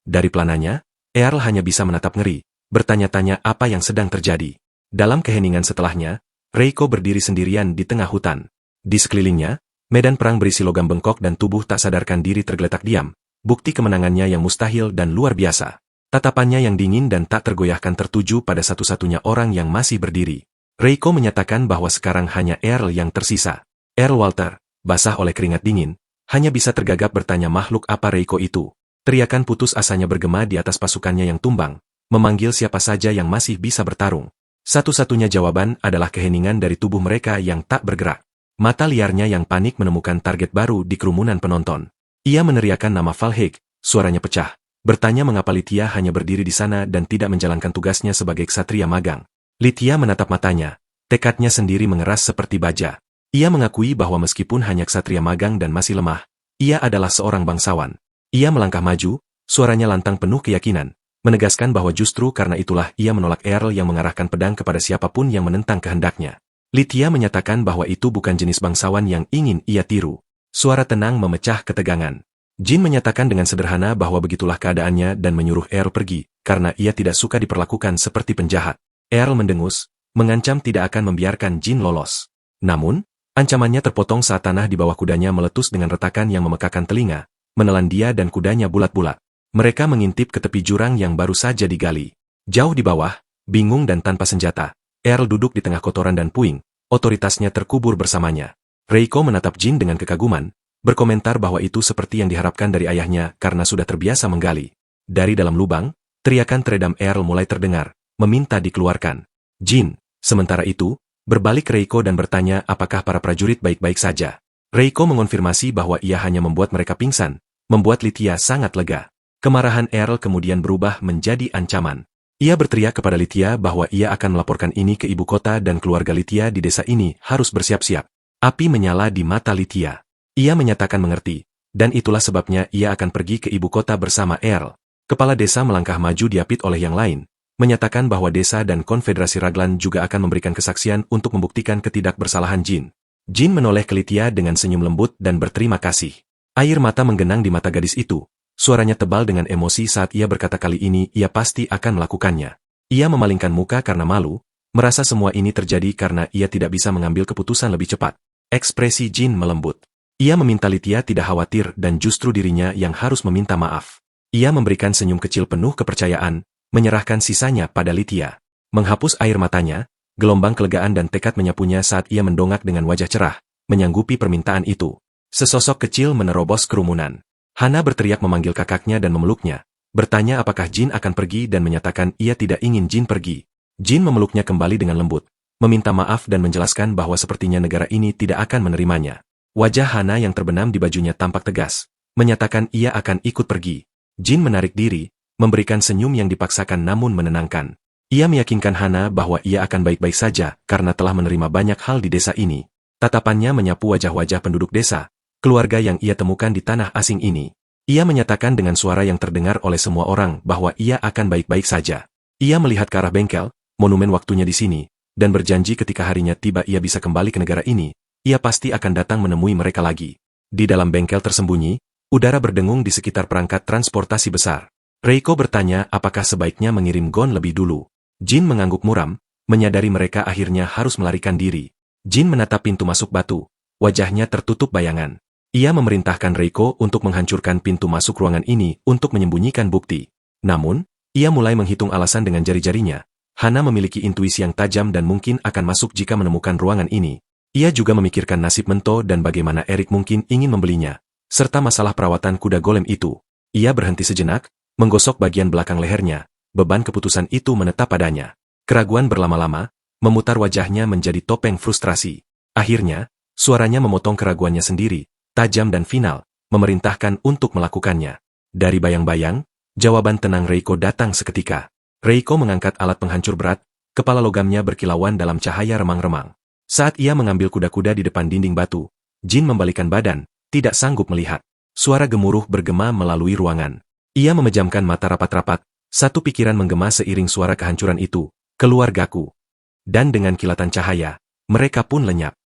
Dari plananya, Earl hanya bisa menatap ngeri, bertanya-tanya apa yang sedang terjadi. Dalam keheningan setelahnya, Reiko berdiri sendirian di tengah hutan. Di sekelilingnya, medan perang berisi logam bengkok dan tubuh tak sadarkan diri tergeletak diam, bukti kemenangannya yang mustahil dan luar biasa. Tatapannya yang dingin dan tak tergoyahkan tertuju pada satu-satunya orang yang masih berdiri. Reiko menyatakan bahwa sekarang hanya Earl yang tersisa. Earl Walter, basah oleh keringat dingin, hanya bisa tergagap bertanya makhluk apa Reiko itu. Teriakan putus asanya bergema di atas pasukannya yang tumbang, memanggil siapa saja yang masih bisa bertarung. Satu-satunya jawaban adalah keheningan dari tubuh mereka yang tak bergerak. Mata liarnya yang panik menemukan target baru di kerumunan penonton. Ia meneriakkan nama Valhek, suaranya pecah, bertanya mengapa Lithia hanya berdiri di sana dan tidak menjalankan tugasnya sebagai ksatria magang. Lithia menatap matanya, tekadnya sendiri mengeras seperti baja. Ia mengakui bahwa meskipun hanya ksatria magang dan masih lemah, ia adalah seorang bangsawan. Ia melangkah maju, suaranya lantang penuh keyakinan, menegaskan bahwa justru karena itulah ia menolak Earl yang mengarahkan pedang kepada siapapun yang menentang kehendaknya. Lithia menyatakan bahwa itu bukan jenis bangsawan yang ingin ia tiru. Suara tenang memecah ketegangan. Jin menyatakan dengan sederhana bahwa begitulah keadaannya dan menyuruh Earl pergi, karena ia tidak suka diperlakukan seperti penjahat. Earl mendengus, mengancam tidak akan membiarkan Jin lolos. Namun, ancamannya terpotong saat tanah di bawah kudanya meletus dengan retakan yang memekakan telinga, menelan dia dan kudanya bulat-bulat. Mereka mengintip ke tepi jurang yang baru saja digali. Jauh di bawah, bingung dan tanpa senjata, Earl duduk di tengah kotoran dan puing, otoritasnya terkubur bersamanya. Reiko menatap Jin dengan kekaguman, berkomentar bahwa itu seperti yang diharapkan dari ayahnya karena sudah terbiasa menggali. Dari dalam lubang, teriakan teredam Earl mulai terdengar, meminta dikeluarkan. Jin, sementara itu, berbalik ke Reiko dan bertanya apakah para prajurit baik-baik saja. Reiko mengonfirmasi bahwa ia hanya membuat mereka pingsan, membuat Lithia sangat lega. Kemarahan Earl kemudian berubah menjadi ancaman. Ia berteriak kepada Lithia bahwa ia akan melaporkan ini ke ibu kota dan keluarga Lithia di desa ini harus bersiap-siap. Api menyala di mata Lithia. Ia menyatakan mengerti, dan itulah sebabnya ia akan pergi ke ibu kota bersama Earl. Kepala desa melangkah maju diapit oleh yang lain, menyatakan bahwa desa dan konfederasi Raglan juga akan memberikan kesaksian untuk membuktikan ketidakbersalahan Jin. Jin menoleh ke Lithia dengan senyum lembut dan berterima kasih. Air mata menggenang di mata gadis itu. Suaranya tebal dengan emosi saat ia berkata kali ini ia pasti akan melakukannya. Ia memalingkan muka karena malu, merasa semua ini terjadi karena ia tidak bisa mengambil keputusan lebih cepat. Ekspresi Jin melembut. Ia meminta Lithia tidak khawatir dan justru dirinya yang harus meminta maaf. Ia memberikan senyum kecil penuh kepercayaan, menyerahkan sisanya pada Lithia. Menghapus air matanya, gelombang kelegaan dan tekad menyapunya saat ia mendongak dengan wajah cerah, menyanggupi permintaan itu. Sesosok kecil menerobos kerumunan. Hana berteriak memanggil kakaknya dan memeluknya, bertanya apakah Jin akan pergi dan menyatakan ia tidak ingin Jin pergi. Jin memeluknya kembali dengan lembut, meminta maaf dan menjelaskan bahwa sepertinya negara ini tidak akan menerimanya. Wajah Hana yang terbenam di bajunya tampak tegas, menyatakan ia akan ikut pergi. Jin menarik diri, memberikan senyum yang dipaksakan namun menenangkan. Ia meyakinkan Hana bahwa ia akan baik-baik saja karena telah menerima banyak hal di desa ini. Tatapannya menyapu wajah-wajah penduduk desa, keluarga yang ia temukan di tanah asing ini. Ia menyatakan dengan suara yang terdengar oleh semua orang bahwa ia akan baik-baik saja. Ia melihat ke arah bengkel, monumen waktunya di sini, dan berjanji ketika harinya tiba ia bisa kembali ke negara ini, ia pasti akan datang menemui mereka lagi. Di dalam bengkel tersembunyi, udara berdengung di sekitar perangkat transportasi besar. Reiko bertanya apakah sebaiknya mengirim Gon lebih dulu. Jin mengangguk muram, menyadari mereka akhirnya harus melarikan diri. Jin menatap pintu masuk batu, wajahnya tertutup bayangan. Ia memerintahkan Reiko untuk menghancurkan pintu masuk ruangan ini untuk menyembunyikan bukti. Namun, ia mulai menghitung alasan dengan jari-jarinya. Hana memiliki intuisi yang tajam dan mungkin akan masuk jika menemukan ruangan ini. Ia juga memikirkan nasib Mento dan bagaimana Erik mungkin ingin membelinya, serta masalah perawatan kuda golem itu. Ia berhenti sejenak, menggosok bagian belakang lehernya. Beban keputusan itu menetap padanya. Keraguan berlama-lama, memutar wajahnya menjadi topeng frustrasi. Akhirnya, suaranya memotong keraguannya sendiri, tajam dan final, memerintahkan untuk melakukannya. Dari bayang-bayang, jawaban tenang Reiko datang seketika. Reiko mengangkat alat penghancur berat, kepala logamnya berkilauan dalam cahaya remang-remang. Saat ia mengambil kuda-kuda di depan dinding batu, Jin membalikkan badan, tidak sanggup melihat. Suara gemuruh bergema melalui ruangan. Ia memejamkan mata rapat-rapat, satu pikiran menggema seiring suara kehancuran itu, keluargaku. Dan dengan kilatan cahaya, mereka pun lenyap.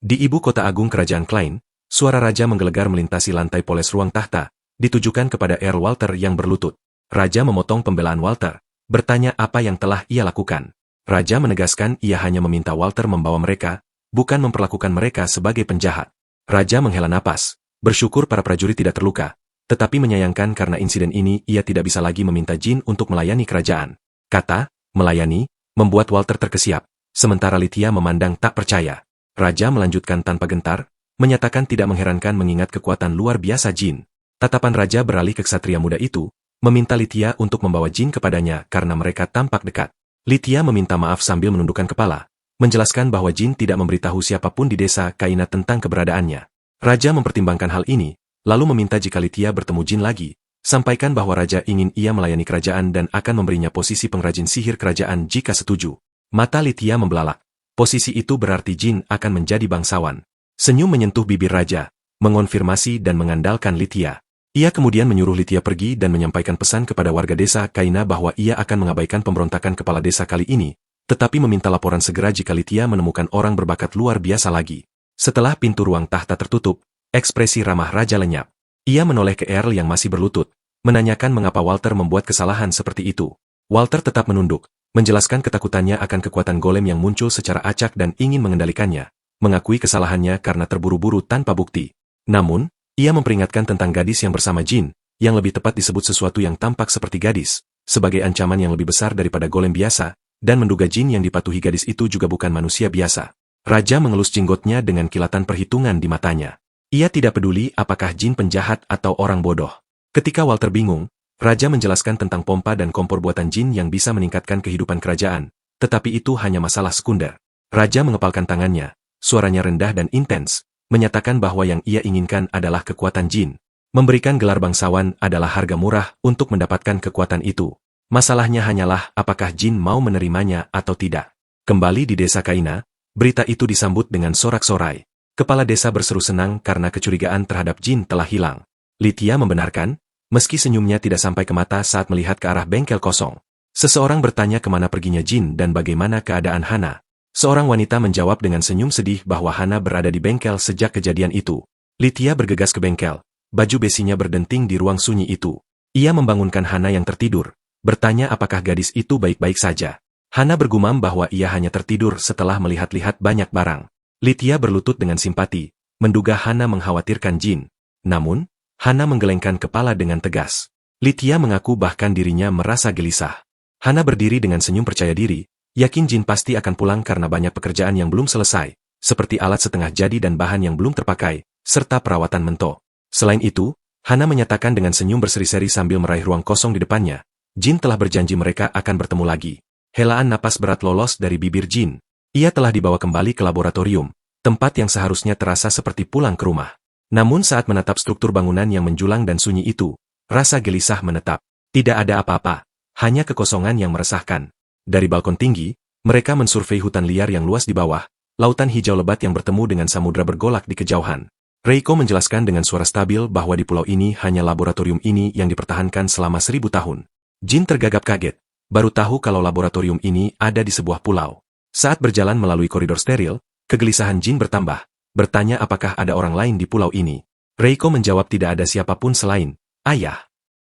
Di ibu kota agung kerajaan Klein, suara raja menggelegar melintasi lantai poles ruang tahta, ditujukan kepada Earl Walter yang berlutut. Raja memotong pembelaan Walter, bertanya apa yang telah ia lakukan. Raja menegaskan ia hanya meminta Walter membawa mereka, bukan memperlakukan mereka sebagai penjahat. Raja menghela napas, bersyukur para prajurit tidak terluka, tetapi menyayangkan karena insiden ini ia tidak bisa lagi meminta Jin untuk melayani kerajaan. Kata, melayani, membuat Walter terkesiap, sementara Lithia memandang tak percaya. Raja melanjutkan tanpa gentar, menyatakan tidak mengherankan mengingat kekuatan luar biasa Jin. Tatapan Raja beralih ke ksatria muda itu, meminta Lithia untuk membawa Jin kepadanya karena mereka tampak dekat. Lithia meminta maaf sambil menundukkan kepala, menjelaskan bahwa Jin tidak memberitahu siapapun di desa Kaina tentang keberadaannya. Raja mempertimbangkan hal ini, lalu meminta jika Lithia bertemu Jin lagi, sampaikan bahwa Raja ingin ia melayani kerajaan dan akan memberinya posisi pengrajin sihir kerajaan jika setuju. Mata Lithia membelalak. Posisi itu berarti Jin akan menjadi bangsawan. Senyum menyentuh bibir Raja, mengonfirmasi dan mengandalkan Lithia. Ia kemudian menyuruh Lithia pergi dan menyampaikan pesan kepada warga desa Kaina bahwa ia akan mengabaikan pemberontakan kepala desa kali ini, tetapi meminta laporan segera jika Lithia menemukan orang berbakat luar biasa lagi. Setelah pintu ruang tahta tertutup, ekspresi ramah Raja lenyap. Ia menoleh ke Earl yang masih berlutut, menanyakan mengapa Walter membuat kesalahan seperti itu. Walter tetap menunduk, menjelaskan ketakutannya akan kekuatan golem yang muncul secara acak dan ingin mengendalikannya, mengakui kesalahannya karena terburu-buru tanpa bukti. Namun, ia memperingatkan tentang gadis yang bersama Jin, yang lebih tepat disebut sesuatu yang tampak seperti gadis, sebagai ancaman yang lebih besar daripada golem biasa, dan menduga Jin yang dipatuhi gadis itu juga bukan manusia biasa. Raja mengelus jenggotnya dengan kilatan perhitungan di matanya. Ia tidak peduli apakah Jin penjahat atau orang bodoh. Ketika Walter bingung, Raja menjelaskan tentang pompa dan kompor buatan Jin yang bisa meningkatkan kehidupan kerajaan, tetapi itu hanya masalah sekunder. Raja mengepalkan tangannya, suaranya rendah dan intens, menyatakan bahwa yang ia inginkan adalah kekuatan Jin. Memberikan gelar bangsawan adalah harga murah untuk mendapatkan kekuatan itu. Masalahnya hanyalah apakah Jin mau menerimanya atau tidak. Kembali di desa Kaina, berita itu disambut dengan sorak-sorai. Kepala desa berseru senang karena kecurigaan terhadap Jin telah hilang. Lithia membenarkan, meski senyumnya tidak sampai ke mata saat melihat ke arah bengkel kosong. Seseorang bertanya kemana perginya Jin dan bagaimana keadaan Hana. Seorang wanita menjawab dengan senyum sedih bahwa Hana berada di bengkel sejak kejadian itu. Lithia bergegas ke bengkel, baju besinya berdenting di ruang sunyi itu. Ia membangunkan Hana yang tertidur, bertanya apakah gadis itu baik-baik saja. Hana bergumam bahwa ia hanya tertidur setelah melihat-lihat banyak barang. Lithia berlutut dengan simpati, menduga Hana mengkhawatirkan Jin. Namun, Hana menggelengkan kepala dengan tegas. Lithia mengaku bahkan dirinya merasa gelisah. Hana berdiri dengan senyum percaya diri, yakin Jin pasti akan pulang karena banyak pekerjaan yang belum selesai, seperti alat setengah jadi dan bahan yang belum terpakai, serta perawatan mento. Selain itu, Hana menyatakan dengan senyum berseri-seri sambil meraih ruang kosong di depannya, Jin telah berjanji mereka akan bertemu lagi. Helaan napas berat lolos dari bibir Jin. Ia telah dibawa kembali ke laboratorium, tempat yang seharusnya terasa seperti pulang ke rumah. Namun saat menatap struktur bangunan yang menjulang dan sunyi itu, rasa gelisah menetap. Tidak ada apa-apa, hanya kekosongan yang meresahkan. Dari balkon tinggi, mereka mensurvei hutan liar yang luas di bawah, lautan hijau lebat yang bertemu dengan samudra bergolak di kejauhan. Reiko menjelaskan dengan suara stabil bahwa di pulau ini hanya laboratorium ini yang dipertahankan selama 1000 tahun. Jin tergagap kaget, baru tahu kalau laboratorium ini ada di sebuah pulau. Saat berjalan melalui koridor steril, kegelisahan Jin bertambah. Bertanya apakah ada orang lain di pulau ini. Reiko menjawab tidak ada siapapun selain ayah.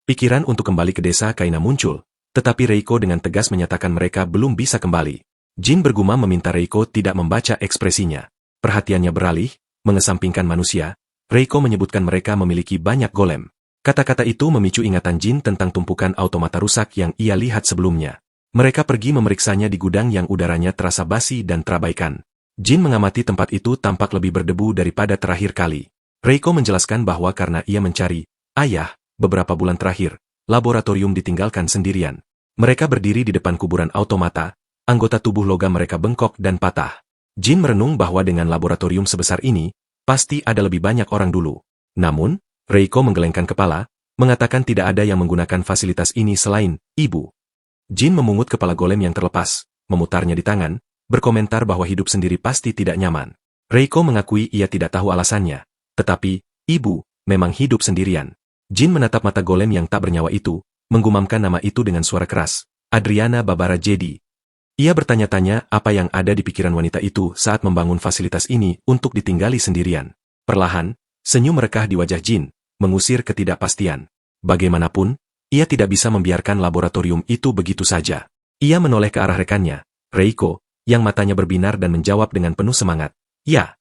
Pikiran untuk kembali ke desa Kaina muncul, tetapi Reiko dengan tegas menyatakan mereka belum bisa kembali. Jin bergumam meminta Reiko tidak membaca ekspresinya. Perhatiannya beralih, mengesampingkan manusia. Reiko menyebutkan mereka memiliki banyak golem. Kata-kata itu memicu ingatan Jin tentang tumpukan automata rusak yang ia lihat sebelumnya. Mereka pergi memeriksanya di gudang yang udaranya terasa basi dan terabaikan. Jin mengamati tempat itu tampak lebih berdebu daripada terakhir kali. Reiko menjelaskan bahwa karena ia mencari ayah, beberapa bulan terakhir, laboratorium ditinggalkan sendirian. Mereka berdiri di depan kuburan automata, anggota tubuh logam mereka bengkok dan patah. Jin merenung bahwa dengan laboratorium sebesar ini, pasti ada lebih banyak orang dulu. Namun, Reiko menggelengkan kepala, mengatakan tidak ada yang menggunakan fasilitas ini selain ibu. Jin memungut kepala golem yang terlepas, memutarnya di tangan, berkomentar bahwa hidup sendiri pasti tidak nyaman. Reiko mengakui ia tidak tahu alasannya, tetapi, ibu, memang hidup sendirian. Jin menatap mata golem yang tak bernyawa itu, menggumamkan nama itu dengan suara keras, Adriana Barbara Jedi. Ia bertanya-tanya apa yang ada di pikiran wanita itu saat membangun fasilitas ini untuk ditinggali sendirian. Perlahan, senyum merekah di wajah Jin, mengusir ketidakpastian. Bagaimanapun, ia tidak bisa membiarkan laboratorium itu begitu saja. Ia menoleh ke arah rekannya, Reiko, yang matanya berbinar dan menjawab dengan penuh semangat. Ya.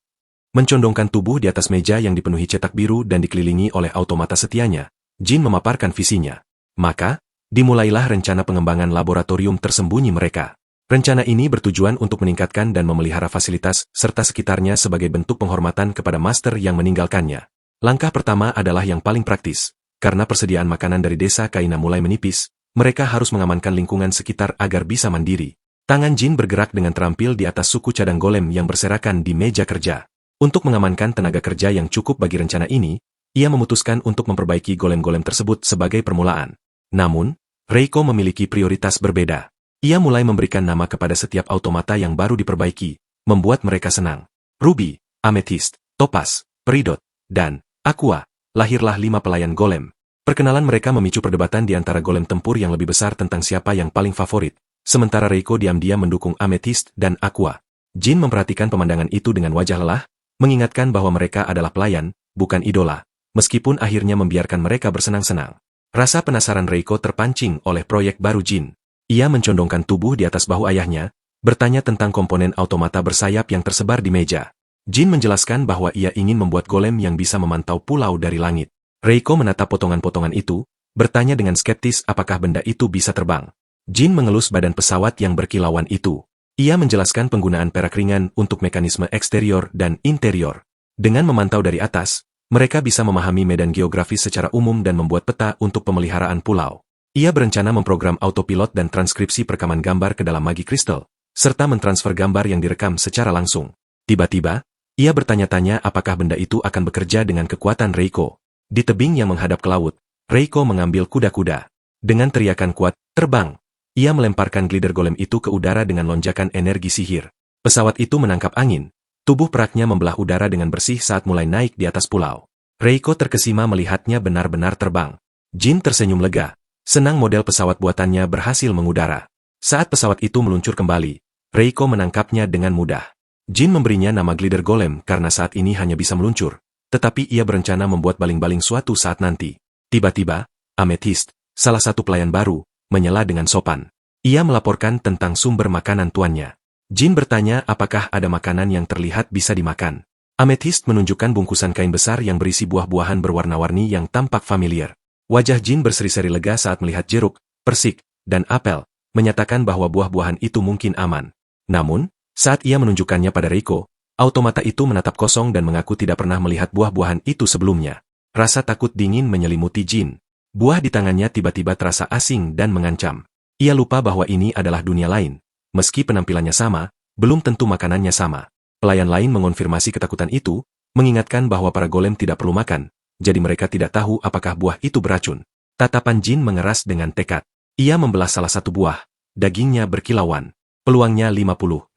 Mencondongkan tubuh di atas meja yang dipenuhi cetak biru dan dikelilingi oleh automata setianya, Jin memaparkan visinya. Maka, dimulailah rencana pengembangan laboratorium tersembunyi mereka. Rencana ini bertujuan untuk meningkatkan dan memelihara fasilitas serta sekitarnya sebagai bentuk penghormatan kepada master yang meninggalkannya. Langkah pertama adalah yang paling praktis. Karena persediaan makanan dari desa Kaina mulai menipis, mereka harus mengamankan lingkungan sekitar agar bisa mandiri. Tangan Jin bergerak dengan terampil di atas suku cadang golem yang berserakan di meja kerja. Untuk mengamankan tenaga kerja yang cukup bagi rencana ini, ia memutuskan untuk memperbaiki golem-golem tersebut sebagai permulaan. Namun, Reiko memiliki prioritas berbeda. Ia mulai memberikan nama kepada setiap automata yang baru diperbaiki, membuat mereka senang. Ruby, Amethyst, Topaz, Peridot, dan Aqua, lahirlah 5 pelayan golem. Perkenalan mereka memicu perdebatan di antara golem tempur yang lebih besar tentang siapa yang paling favorit, sementara Reiko diam-diam mendukung Amethyst dan Aqua. Jin memperhatikan pemandangan itu dengan wajah lelah, mengingatkan bahwa mereka adalah pelayan, bukan idola, meskipun akhirnya membiarkan mereka bersenang-senang. Rasa penasaran Reiko terpancing oleh proyek baru Jin. Ia mencondongkan tubuh di atas bahu ayahnya, bertanya tentang komponen automata bersayap yang tersebar di meja. Jin menjelaskan bahwa ia ingin membuat golem yang bisa memantau pulau dari langit. Reiko menatap potongan-potongan itu, bertanya dengan skeptis apakah benda itu bisa terbang. Jin mengelus badan pesawat yang berkilauan itu. Ia menjelaskan penggunaan perak ringan untuk mekanisme eksterior dan interior. Dengan memantau dari atas, mereka bisa memahami medan geografis secara umum dan membuat peta untuk pemeliharaan pulau. Ia berencana memprogram autopilot dan transkripsi perekaman gambar ke dalam Magi Crystal, serta mentransfer gambar yang direkam secara langsung. Tiba-tiba, ia bertanya-tanya apakah benda itu akan bekerja dengan kekuatan Reiko. Di tebing yang menghadap ke laut, Reiko mengambil kuda-kuda. Dengan teriakan kuat, terbang. Ia melemparkan glider golem itu ke udara dengan lonjakan energi sihir. Pesawat itu menangkap angin. Tubuh peraknya membelah udara dengan bersih saat mulai naik di atas pulau. Reiko terkesima melihatnya benar-benar terbang. Jin tersenyum lega. Senang model pesawat buatannya berhasil mengudara. Saat pesawat itu meluncur kembali, Reiko menangkapnya dengan mudah. Jin memberinya nama glider golem karena saat ini hanya bisa meluncur, tetapi ia berencana membuat baling-baling suatu saat nanti. Tiba-tiba, Amethyst, salah satu pelayan baru, menyela dengan sopan. Ia melaporkan tentang sumber makanan tuannya. Jin bertanya apakah ada makanan yang terlihat bisa dimakan. Amethyst menunjukkan bungkusan kain besar yang berisi buah-buahan berwarna-warni yang tampak familiar. Wajah Jin berseri-seri lega saat melihat jeruk, persik, dan apel, menyatakan bahwa buah-buahan itu mungkin aman. Namun, saat ia menunjukkannya pada Reiko, automata itu menatap kosong dan mengaku tidak pernah melihat buah-buahan itu sebelumnya. Rasa takut dingin menyelimuti Jin. Buah di tangannya tiba-tiba terasa asing dan mengancam. Ia lupa bahwa ini adalah dunia lain. Meski penampilannya sama, belum tentu makanannya sama. Pelayan lain mengonfirmasi ketakutan itu, mengingatkan bahwa para golem tidak perlu makan. Jadi mereka tidak tahu apakah buah itu beracun. Tatapan Jin mengeras dengan tekad. Ia membelah salah satu buah. Dagingnya berkilauan. Peluangnya 50-50.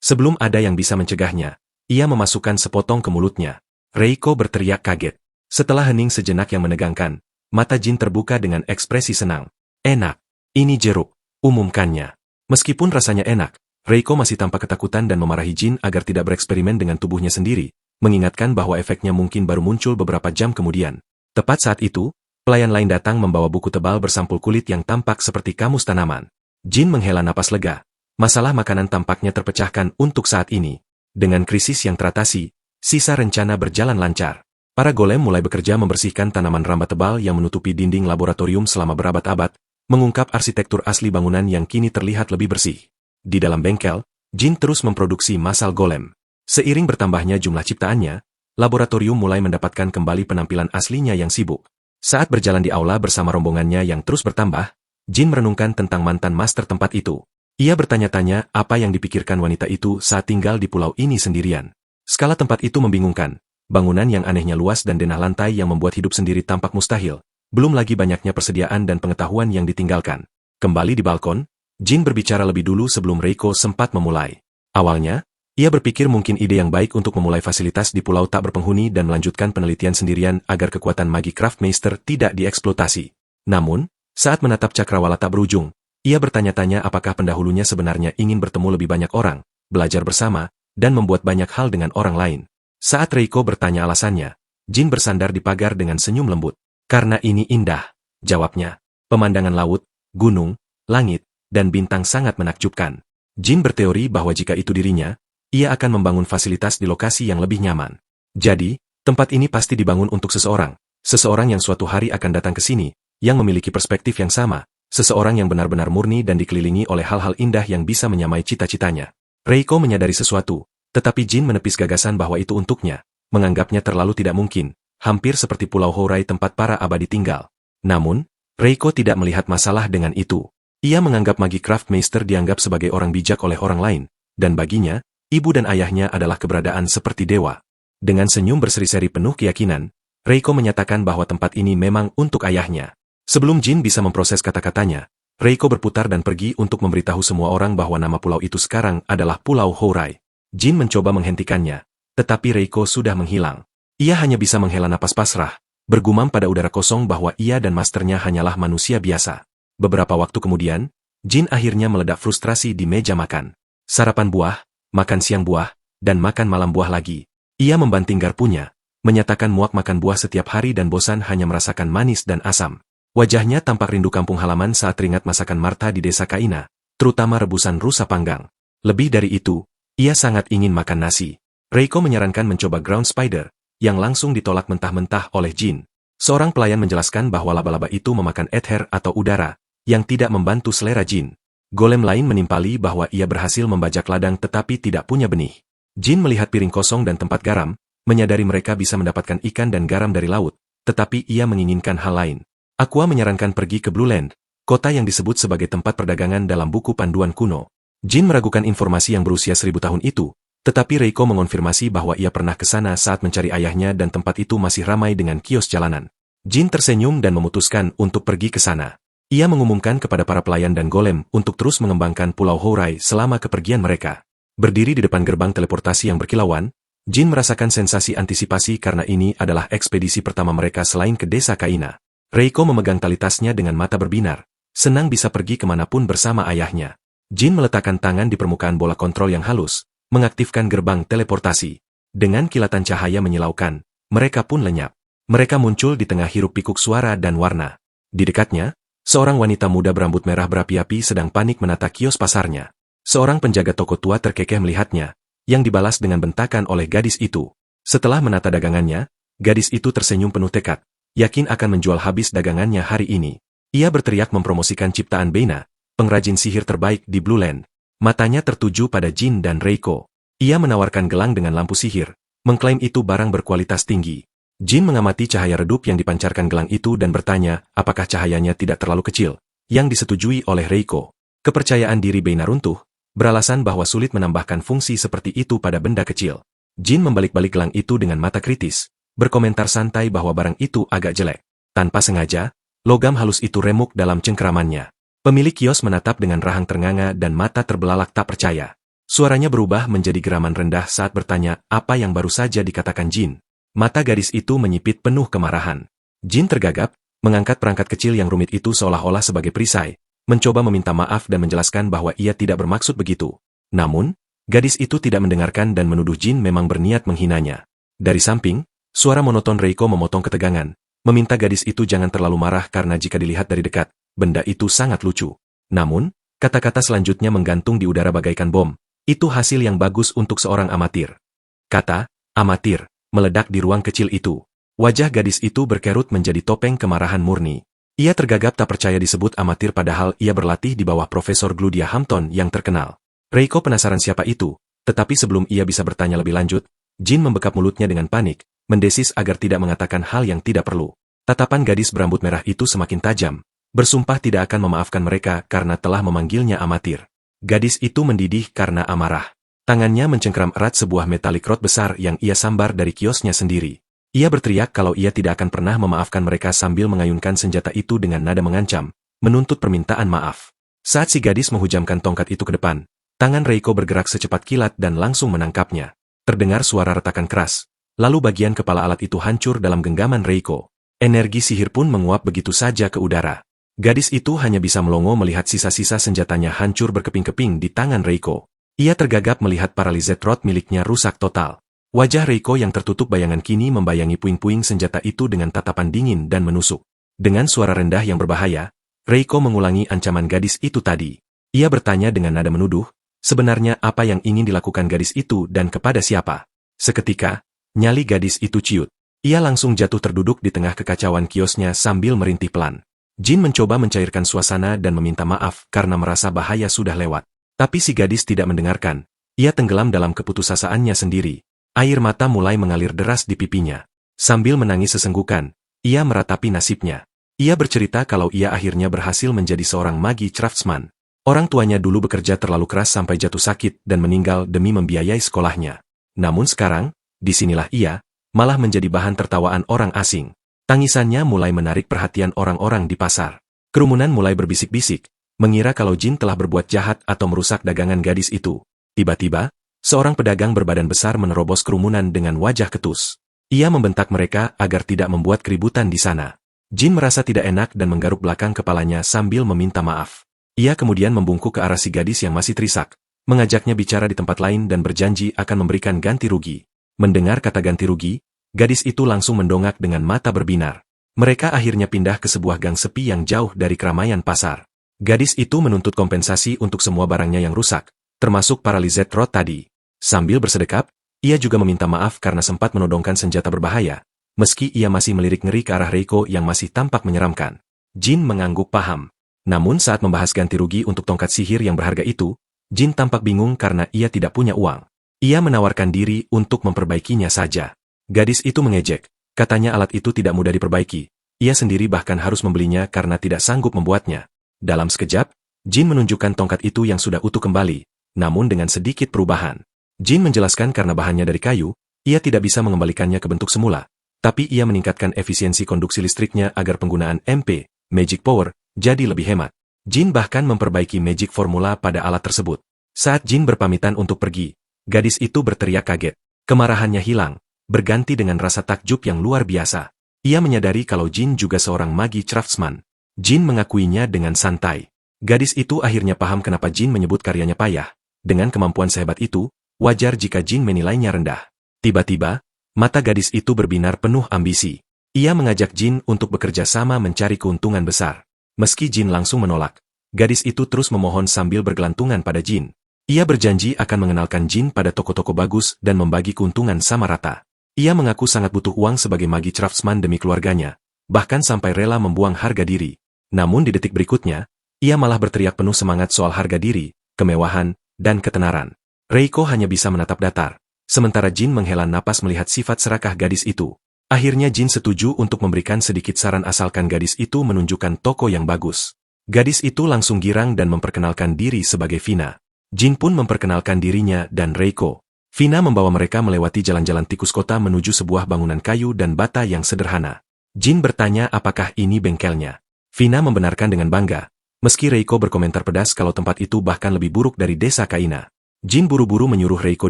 Sebelum ada yang bisa mencegahnya, ia memasukkan sepotong ke mulutnya. Reiko berteriak kaget. Setelah hening sejenak yang menegangkan, mata Jin terbuka dengan ekspresi senang. Enak. Ini jeruk. Umumkannya. Meskipun rasanya enak, Reiko masih tampak ketakutan dan memarahi Jin agar tidak bereksperimen dengan tubuhnya sendiri, mengingatkan bahwa efeknya mungkin baru muncul beberapa jam kemudian. Tepat saat itu, pelayan lain datang membawa buku tebal bersampul kulit yang tampak seperti kamus tanaman. Jin menghela napas lega. Masalah makanan tampaknya terpecahkan untuk saat ini. Dengan krisis yang teratasi, sisa rencana berjalan lancar. Para golem mulai bekerja membersihkan tanaman ramba tebal yang menutupi dinding laboratorium selama berabad-abad, mengungkap arsitektur asli bangunan yang kini terlihat lebih bersih. Di dalam bengkel, Jin terus memproduksi masal golem. Seiring bertambahnya jumlah ciptaannya, laboratorium mulai mendapatkan kembali penampilan aslinya yang sibuk. Saat berjalan di aula bersama rombongannya yang terus bertambah, Jin merenungkan tentang mantan master tempat itu. Ia bertanya-tanya apa yang dipikirkan wanita itu saat tinggal di pulau ini sendirian. Skala tempat itu membingungkan, bangunan yang anehnya luas dan denah lantai yang membuat hidup sendiri tampak mustahil, belum lagi banyaknya persediaan dan pengetahuan yang ditinggalkan. Kembali di balkon, Jin berbicara lebih dulu sebelum Reiko sempat memulai. Awalnya, ia berpikir mungkin ide yang baik untuk memulai fasilitas di pulau tak berpenghuni dan melanjutkan penelitian sendirian agar kekuatan magi Craftmeister tidak dieksploitasi. Namun, saat menatap cakrawala tak berujung, ia bertanya-tanya apakah pendahulunya sebenarnya ingin bertemu lebih banyak orang, belajar bersama, dan membuat banyak hal dengan orang lain. Saat Reiko bertanya alasannya, Jin bersandar di pagar dengan senyum lembut. Karena ini indah, jawabnya. Pemandangan laut, gunung, langit, dan bintang sangat menakjubkan. Jin berteori bahwa jika itu dirinya, ia akan membangun fasilitas di lokasi yang lebih nyaman. Jadi, tempat ini pasti dibangun untuk seseorang yang suatu hari akan datang ke sini, yang memiliki perspektif yang sama, seseorang yang benar-benar murni dan dikelilingi oleh hal-hal indah yang bisa menyamai cita-citanya. Reiko menyadari sesuatu, tetapi Jin menepis gagasan bahwa itu untuknya, menganggapnya terlalu tidak mungkin, hampir seperti Pulau Hourai tempat para abadi tinggal. Namun, Reiko tidak melihat masalah dengan itu. Ia menganggap Magi Craftmeister dianggap sebagai orang bijak oleh orang lain, dan baginya, ibu dan ayahnya adalah keberadaan seperti dewa. Dengan senyum berseri-seri penuh keyakinan, Reiko menyatakan bahwa tempat ini memang untuk ayahnya. Sebelum Jin bisa memproses kata-katanya, Reiko berputar dan pergi untuk memberitahu semua orang bahwa nama pulau itu sekarang adalah Pulau Hourai. Jin mencoba menghentikannya, tetapi Reiko sudah menghilang. Ia hanya bisa menghela napas pasrah, bergumam pada udara kosong bahwa ia dan masternya hanyalah manusia biasa. Beberapa waktu kemudian, Jin akhirnya meledak frustrasi di meja makan. Sarapan buah, makan siang buah, dan makan malam buah lagi. Ia membanting garpunya, menyatakan muak makan buah setiap hari dan bosan hanya merasakan manis dan asam. Wajahnya tampak rindu kampung halaman saat teringat masakan Martha di desa Kaina, terutama rebusan rusa panggang. Lebih dari itu, ia sangat ingin makan nasi. Reiko menyarankan mencoba ground spider, yang langsung ditolak mentah-mentah oleh Jin. Seorang pelayan menjelaskan bahwa laba-laba itu memakan ether atau udara, yang tidak membantu selera Jin. Golem lain menimpali bahwa ia berhasil membajak ladang tetapi tidak punya benih. Jin melihat piring kosong dan tempat garam, menyadari mereka bisa mendapatkan ikan dan garam dari laut, tetapi ia menginginkan hal lain. Aqua menyarankan pergi ke Blue Land, kota yang disebut sebagai tempat perdagangan dalam buku panduan kuno. Jin meragukan informasi yang berusia 1000 tahun itu, tetapi Reiko mengonfirmasi bahwa ia pernah ke sana saat mencari ayahnya dan tempat itu masih ramai dengan kios jalanan. Jin tersenyum dan memutuskan untuk pergi ke sana. Ia mengumumkan kepada para pelayan dan golem untuk terus mengembangkan Pulau Hourai selama kepergian mereka. Berdiri di depan gerbang teleportasi yang berkilauan, Jin merasakan sensasi antisipasi karena ini adalah ekspedisi pertama mereka selain ke desa Kaina. Reiko memegang tali tasnya dengan mata berbinar, senang bisa pergi kemanapun bersama ayahnya. Jin meletakkan tangan di permukaan bola kontrol yang halus, mengaktifkan gerbang teleportasi. Dengan kilatan cahaya menyilaukan, mereka pun lenyap. Mereka muncul di tengah hiruk-pikuk suara dan warna. Di dekatnya, seorang wanita muda berambut merah berapi-api sedang panik menata kios pasarnya. Seorang penjaga toko tua terkekeh melihatnya, yang dibalas dengan bentakan oleh gadis itu. Setelah menata dagangannya, gadis itu tersenyum penuh tekad, yakin akan menjual habis dagangannya hari ini. Ia berteriak mempromosikan ciptaan Beina, pengrajin sihir terbaik di Blue Land. Matanya tertuju pada Jin dan Reiko. Ia menawarkan gelang dengan lampu sihir, mengklaim itu barang berkualitas tinggi. Jin mengamati cahaya redup yang dipancarkan gelang itu dan bertanya, apakah cahayanya tidak terlalu kecil, yang disetujui oleh Reiko. Kepercayaan diri Beina runtuh, beralasan bahwa sulit menambahkan fungsi seperti itu pada benda kecil. Jin membalik-balik gelang itu dengan mata kritis, berkomentar santai bahwa barang itu agak jelek. Tanpa sengaja, logam halus itu remuk dalam cengkeramannya. Pemilik kios menatap dengan rahang ternganga dan mata terbelalak tak percaya. Suaranya berubah menjadi geraman rendah saat bertanya apa yang baru saja dikatakan Jin. Mata gadis itu menyipit penuh kemarahan. Jin tergagap, mengangkat perangkat kecil yang rumit itu seolah-olah sebagai perisai, mencoba meminta maaf dan menjelaskan bahwa ia tidak bermaksud begitu. Namun, gadis itu tidak mendengarkan dan menuduh Jin memang berniat menghinanya. Dari samping, suara monoton Reiko memotong ketegangan, meminta gadis itu jangan terlalu marah karena jika dilihat dari dekat, benda itu sangat lucu. Namun, kata-kata selanjutnya menggantung di udara bagaikan bom. Itu hasil yang bagus untuk seorang amatir. Kata, amatir, meledak di ruang kecil itu. Wajah gadis itu berkerut menjadi topeng kemarahan murni. Ia tergagap tak percaya disebut amatir padahal ia berlatih di bawah Profesor Gludia Hampton yang terkenal. Reiko penasaran siapa itu, tetapi sebelum ia bisa bertanya lebih lanjut, Jin membekap mulutnya dengan panik, mendesis agar tidak mengatakan hal yang tidak perlu. Tatapan gadis berambut merah itu semakin tajam, bersumpah tidak akan memaafkan mereka karena telah memanggilnya amatir. Gadis itu mendidih karena amarah. Tangannya mencengkeram erat sebuah metalik rod besar yang ia sambar dari kiosnya sendiri. Ia berteriak kalau ia tidak akan pernah memaafkan mereka sambil mengayunkan senjata itu dengan nada mengancam, menuntut permintaan maaf. Saat si gadis menghujamkan tongkat itu ke depan, tangan Reiko bergerak secepat kilat dan langsung menangkapnya. Terdengar suara retakan keras, lalu bagian kepala alat itu hancur dalam genggaman Reiko. Energi sihir pun menguap begitu saja ke udara. Gadis itu hanya bisa melongo melihat sisa-sisa senjatanya hancur berkeping-keping di tangan Reiko. Ia tergagap melihat paralized rod miliknya rusak total. Wajah Reiko yang tertutup bayangan kini membayangi puing-puing senjata itu dengan tatapan dingin dan menusuk. Dengan suara rendah yang berbahaya, Reiko mengulangi ancaman gadis itu tadi. Ia bertanya dengan nada menuduh, sebenarnya apa yang ingin dilakukan gadis itu dan kepada siapa. Seketika, nyali gadis itu ciut. Ia langsung jatuh terduduk di tengah kekacauan kiosnya sambil merintih pelan. Jin mencoba mencairkan suasana dan meminta maaf karena merasa bahaya sudah lewat. Tapi si gadis tidak mendengarkan. Ia tenggelam dalam keputusasaannya sendiri. Air mata mulai mengalir deras di pipinya. Sambil menangis sesenggukan, ia meratapi nasibnya. Ia bercerita kalau ia akhirnya berhasil menjadi seorang magi craftsman. Orang tuanya dulu bekerja terlalu keras sampai jatuh sakit dan meninggal demi membiayai sekolahnya. Namun sekarang, disinilah ia, malah menjadi bahan tertawaan orang asing. Tangisannya mulai menarik perhatian orang-orang di pasar. Kerumunan mulai berbisik-bisik, mengira kalau Jin telah berbuat jahat atau merusak dagangan gadis itu. Tiba-tiba, seorang pedagang berbadan besar menerobos kerumunan dengan wajah ketus. Ia membentak mereka agar tidak membuat keributan di sana. Jin merasa tidak enak dan menggaruk belakang kepalanya sambil meminta maaf. Ia kemudian membungkuk ke arah si gadis yang masih terisak, mengajaknya bicara di tempat lain dan berjanji akan memberikan ganti rugi. Mendengar kata ganti rugi, gadis itu langsung mendongak dengan mata berbinar. Mereka akhirnya pindah ke sebuah gang sepi yang jauh dari keramaian pasar. Gadis itu menuntut kompensasi untuk semua barangnya yang rusak, termasuk paralized rod tadi. Sambil bersedekap, ia juga meminta maaf karena sempat menodongkan senjata berbahaya, meski ia masih melirik ngeri ke arah Reiko yang masih tampak menyeramkan. Jin mengangguk paham. Namun saat membahas ganti rugi untuk tongkat sihir yang berharga itu, Jin tampak bingung karena ia tidak punya uang. Ia menawarkan diri untuk memperbaikinya saja. Gadis itu mengejek, katanya alat itu tidak mudah diperbaiki. Ia sendiri bahkan harus membelinya karena tidak sanggup membuatnya. Dalam sekejap, Jin menunjukkan tongkat itu yang sudah utuh kembali, namun dengan sedikit perubahan. Jin menjelaskan karena bahannya dari kayu, ia tidak bisa mengembalikannya ke bentuk semula, tapi ia meningkatkan efisiensi konduksi listriknya agar penggunaan MP, Magic Power, jadi lebih hemat. Jin bahkan memperbaiki Magic Formula pada alat tersebut. Saat Jin berpamitan untuk pergi, gadis itu berteriak kaget. Kemarahannya hilang, berganti dengan rasa takjub yang luar biasa. Ia menyadari kalau Jin juga seorang magi craftsman. Jin mengakuinya dengan santai. Gadis itu akhirnya paham kenapa Jin menyebut karyanya payah. Dengan kemampuan sehebat itu, wajar jika Jin menilainya rendah. Tiba-tiba, mata gadis itu berbinar penuh ambisi. Ia mengajak Jin untuk bekerja sama mencari keuntungan besar. Meski Jin langsung menolak, gadis itu terus memohon sambil bergelantungan pada Jin. Ia berjanji akan mengenalkan Jin pada toko-toko bagus dan membagi keuntungan sama rata. Ia mengaku sangat butuh uang sebagai magi craftsman demi keluarganya, bahkan sampai rela membuang harga diri. Namun di detik berikutnya, ia malah berteriak penuh semangat soal harga diri, kemewahan, dan ketenaran. Reiko hanya bisa menatap datar, sementara Jin menghela napas melihat sifat serakah gadis itu. Akhirnya Jin setuju untuk memberikan sedikit saran asalkan gadis itu menunjukkan toko yang bagus. Gadis itu langsung girang dan memperkenalkan diri sebagai Vina. Jin pun memperkenalkan dirinya dan Reiko. Vina membawa mereka melewati jalan-jalan tikus kota menuju sebuah bangunan kayu dan bata yang sederhana. Jin bertanya apakah ini bengkelnya. Vina membenarkan dengan bangga, meski Reiko berkomentar pedas kalau tempat itu bahkan lebih buruk dari desa Kaina. Jin buru-buru menyuruh Reiko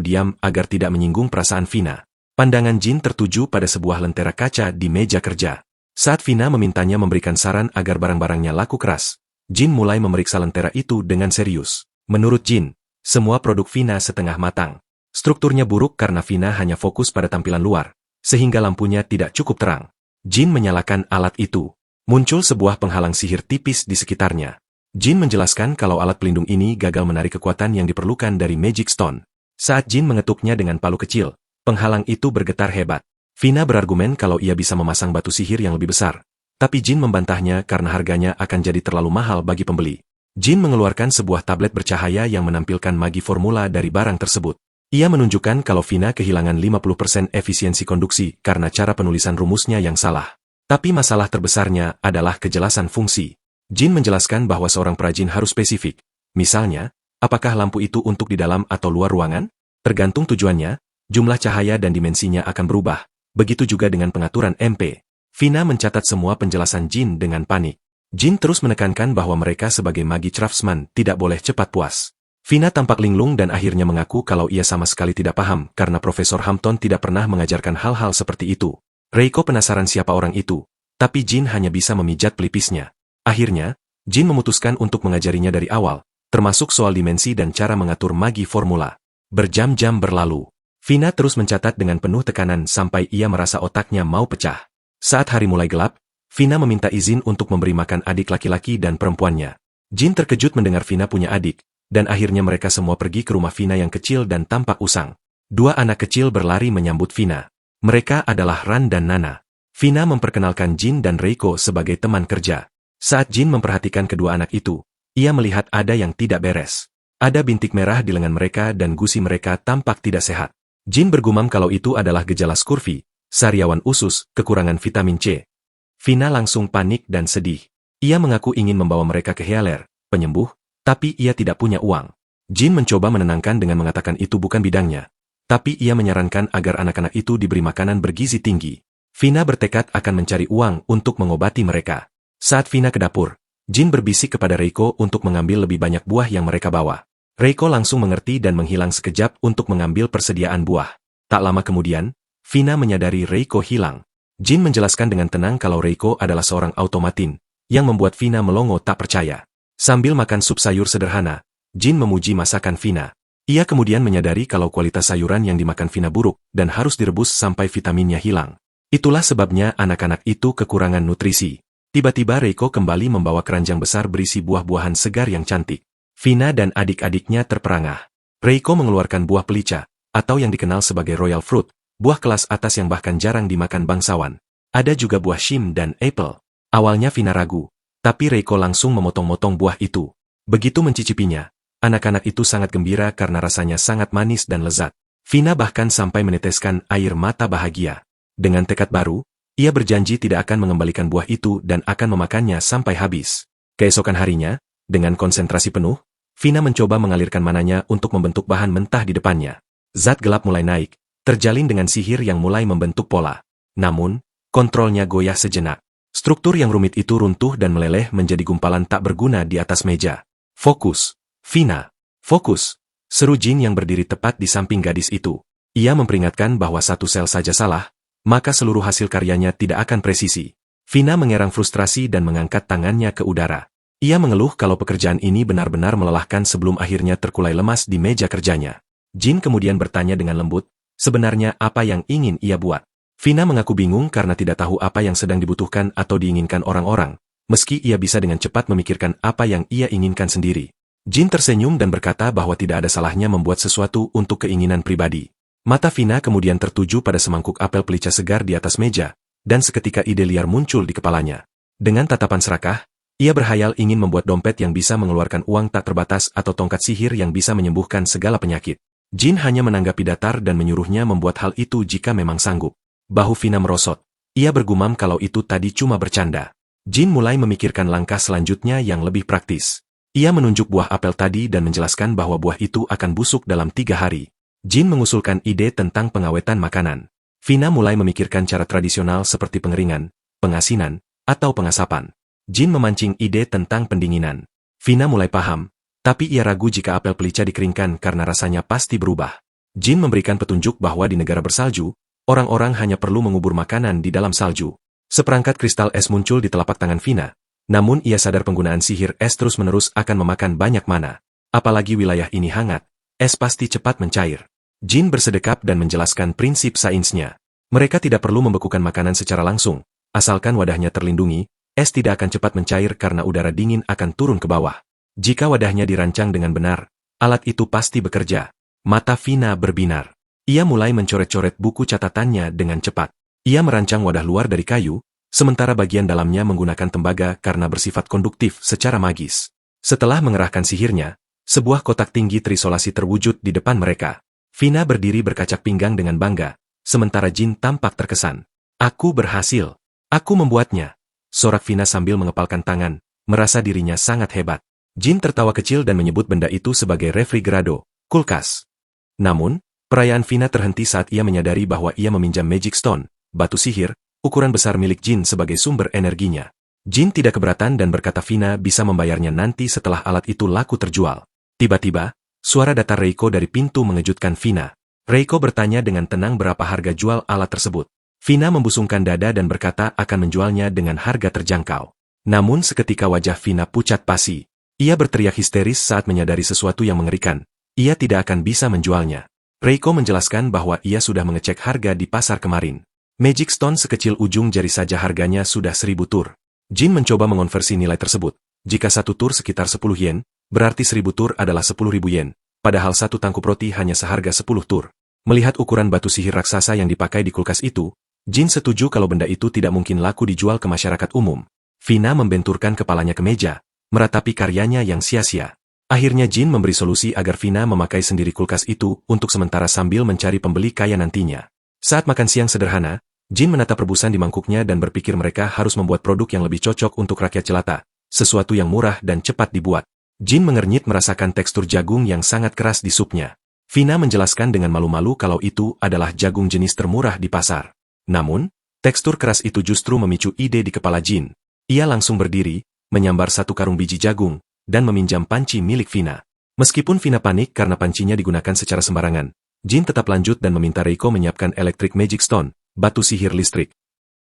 diam agar tidak menyinggung perasaan Vina. Pandangan Jin tertuju pada sebuah lentera kaca di meja kerja. Saat Vina memintanya memberikan saran agar barang-barangnya laku keras, Jin mulai memeriksa lentera itu dengan serius. Menurut Jin, semua produk Vina setengah matang. Strukturnya buruk karena Vina hanya fokus pada tampilan luar, sehingga lampunya tidak cukup terang. Jin menyalakan alat itu. Muncul sebuah penghalang sihir tipis di sekitarnya. Jin menjelaskan kalau alat pelindung ini gagal menarik kekuatan yang diperlukan dari Magic Stone. Saat Jin mengetuknya dengan palu kecil, penghalang itu bergetar hebat. Vina berargumen kalau ia bisa memasang batu sihir yang lebih besar, tapi Jin membantahnya karena harganya akan jadi terlalu mahal bagi pembeli. Jin mengeluarkan sebuah tablet bercahaya yang menampilkan magi formula dari barang tersebut. Ia menunjukkan kalau Vina kehilangan 50% efisiensi konduksi karena cara penulisan rumusnya yang salah. Tapi masalah terbesarnya adalah kejelasan fungsi. Jin menjelaskan bahwa seorang perajin harus spesifik. Misalnya, apakah lampu itu untuk di dalam atau luar ruangan? Tergantung tujuannya, jumlah cahaya dan dimensinya akan berubah. Begitu juga dengan pengaturan MP. Vina mencatat semua penjelasan Jin dengan panik. Jin terus menekankan bahwa mereka sebagai magi craftsman tidak boleh cepat puas. Vina tampak linglung dan akhirnya mengaku kalau ia sama sekali tidak paham karena Profesor Hampton tidak pernah mengajarkan hal-hal seperti itu. Reiko penasaran siapa orang itu, tapi Jin hanya bisa memijat pelipisnya. Akhirnya, Jin memutuskan untuk mengajarinya dari awal, termasuk soal dimensi dan cara mengatur magi formula. Berjam-jam berlalu. Vina terus mencatat dengan penuh tekanan sampai ia merasa otaknya mau pecah. Saat hari mulai gelap, Vina meminta izin untuk memberi makan adik laki-laki dan perempuannya. Jin terkejut mendengar Vina punya adik, dan akhirnya mereka semua pergi ke rumah Vina yang kecil dan tampak usang. Dua anak kecil berlari menyambut Vina. Mereka adalah Ran dan Nana. Vina memperkenalkan Jin dan Reiko sebagai teman kerja. Saat Jin memperhatikan kedua anak itu, ia melihat ada yang tidak beres. Ada bintik merah di lengan mereka dan gusi mereka tampak tidak sehat. Jin bergumam kalau itu adalah gejala scurvy, sariawan usus, kekurangan vitamin C. Vina langsung panik dan sedih. Ia mengaku ingin membawa mereka ke healer, penyembuh, tapi ia tidak punya uang. Jin mencoba menenangkan dengan mengatakan itu bukan bidangnya. Tapi ia menyarankan agar anak-anak itu diberi makanan bergizi tinggi. Vina bertekad akan mencari uang untuk mengobati mereka. Saat Vina ke dapur, Jin berbisik kepada Reiko untuk mengambil lebih banyak buah yang mereka bawa. Reiko langsung mengerti dan menghilang sekejap untuk mengambil persediaan buah. Tak lama kemudian, Vina menyadari Reiko hilang. Jin menjelaskan dengan tenang kalau Reiko adalah seorang automatin, yang membuat Vina melongo tak percaya. Sambil makan sup sayur sederhana, Jin memuji masakan Vina. Ia kemudian menyadari kalau kualitas sayuran yang dimakan Vina buruk dan harus direbus sampai vitaminnya hilang. Itulah sebabnya anak-anak itu kekurangan nutrisi. Tiba-tiba Reiko kembali membawa keranjang besar berisi buah-buahan segar yang cantik. Vina dan adik-adiknya terperangah. Reiko mengeluarkan buah pelica, atau yang dikenal sebagai royal fruit, buah kelas atas yang bahkan jarang dimakan bangsawan. Ada juga buah shim dan apple. Awalnya Vina ragu, tapi Reiko langsung memotong-motong buah itu. Begitu mencicipinya, anak-anak itu sangat gembira karena rasanya sangat manis dan lezat. Vina bahkan sampai meneteskan air mata bahagia. Dengan tekad baru, ia berjanji tidak akan mengembalikan buah itu dan akan memakannya sampai habis. Keesokan harinya, dengan konsentrasi penuh, Vina mencoba mengalirkan mananya untuk membentuk bahan mentah di depannya. Zat gelap mulai naik, terjalin dengan sihir yang mulai membentuk pola. Namun, kontrolnya goyah sejenak. Struktur yang rumit itu runtuh dan meleleh menjadi gumpalan tak berguna di atas meja. Fokus, Vina. Fokus, seru Jin yang berdiri tepat di samping gadis itu. Ia memperingatkan bahwa satu sel saja salah, maka seluruh hasil karyanya tidak akan presisi. Vina mengerang frustrasi dan mengangkat tangannya ke udara. Ia mengeluh kalau pekerjaan ini benar-benar melelahkan sebelum akhirnya terkulai lemas di meja kerjanya. Jin kemudian bertanya dengan lembut, sebenarnya apa yang ingin ia buat? Vina mengaku bingung karena tidak tahu apa yang sedang dibutuhkan atau diinginkan orang-orang, meski ia bisa dengan cepat memikirkan apa yang ia inginkan sendiri. Jin tersenyum dan berkata bahwa tidak ada salahnya membuat sesuatu untuk keinginan pribadi. Mata Vina kemudian tertuju pada semangkuk apel pelica segar di atas meja, dan seketika ide liar muncul di kepalanya. Dengan tatapan serakah, ia berhayal ingin membuat dompet yang bisa mengeluarkan uang tak terbatas atau tongkat sihir yang bisa menyembuhkan segala penyakit. Jin hanya menanggapi datar dan menyuruhnya membuat hal itu jika memang sanggup. Bahu Vina merosot. Ia bergumam kalau itu tadi cuma bercanda. Jin mulai memikirkan langkah selanjutnya yang lebih praktis. Ia menunjuk buah apel tadi dan menjelaskan bahwa buah itu akan busuk dalam 3 hari. Jin mengusulkan ide tentang pengawetan makanan. Vina mulai memikirkan cara tradisional seperti pengeringan, pengasinan, atau pengasapan. Jin memancing ide tentang pendinginan. Vina mulai paham, tapi ia ragu jika apel pelica dikeringkan karena rasanya pasti berubah. Jin memberikan petunjuk bahwa di negara bersalju, orang-orang hanya perlu mengubur makanan di dalam salju. Seperangkat kristal es muncul di telapak tangan Vina, namun ia sadar penggunaan sihir es terus-menerus akan memakan banyak mana. Apalagi wilayah ini hangat, es pasti cepat mencair. Jin bersedekap dan menjelaskan prinsip sainsnya. Mereka tidak perlu membekukan makanan secara langsung, asalkan wadahnya terlindungi, es tidak akan cepat mencair karena udara dingin akan turun ke bawah. Jika wadahnya dirancang dengan benar, alat itu pasti bekerja. Mata Vina berbinar. Ia mulai mencoret-coret buku catatannya dengan cepat. Ia merancang wadah luar dari kayu, sementara bagian dalamnya menggunakan tembaga karena bersifat konduktif secara magis. Setelah mengerahkan sihirnya, sebuah kotak tinggi terisolasi terwujud di depan mereka. Vina berdiri berkacak pinggang dengan bangga, sementara Jin tampak terkesan. Aku berhasil. Aku membuatnya. Sorak Vina sambil mengepalkan tangan, merasa dirinya sangat hebat. Jin tertawa kecil dan menyebut benda itu sebagai refrigerado, kulkas. Namun, perayaan Vina terhenti saat ia menyadari bahwa ia meminjam Magic Stone, batu sihir, ukuran besar milik Jin sebagai sumber energinya. Jin tidak keberatan dan berkata Vina bisa membayarnya nanti setelah alat itu laku terjual. Tiba-tiba, suara datar Reiko dari pintu mengejutkan Vina. Reiko bertanya dengan tenang berapa harga jual alat tersebut. Vina membusungkan dada dan berkata akan menjualnya dengan harga terjangkau. Namun seketika wajah Vina pucat pasi. Ia berteriak histeris saat menyadari sesuatu yang mengerikan. Ia tidak akan bisa menjualnya. Reiko menjelaskan bahwa ia sudah mengecek harga di pasar kemarin. Magic Stone sekecil ujung jari saja harganya sudah 1000 tur. Jin mencoba mengonversi nilai tersebut. Jika satu tur sekitar 10 yen, berarti 1000 tur adalah 10.000 yen. Padahal satu tangkup roti hanya seharga 10 tur. Melihat ukuran batu sihir raksasa yang dipakai di kulkas itu, Jin setuju kalau benda itu tidak mungkin laku dijual ke masyarakat umum. Vina membenturkan kepalanya ke meja, meratapi karyanya yang sia-sia. Akhirnya Jin memberi solusi agar Vina memakai sendiri kulkas itu untuk sementara sambil mencari pembeli kaya nantinya. Saat makan siang sederhana, Jin menatap rebusan di mangkuknya dan berpikir mereka harus membuat produk yang lebih cocok untuk rakyat jelata, sesuatu yang murah dan cepat dibuat. Jin mengernyit merasakan tekstur jagung yang sangat keras di supnya. Vina menjelaskan dengan malu-malu kalau itu adalah jagung jenis termurah di pasar. Namun, tekstur keras itu justru memicu ide di kepala Jin. Ia langsung berdiri, menyambar satu karung biji jagung, dan meminjam panci milik Vina. Meskipun Vina panik karena pancinya digunakan secara sembarangan, Jin tetap lanjut dan meminta Reiko menyiapkan Electric Magic Stone, batu sihir listrik.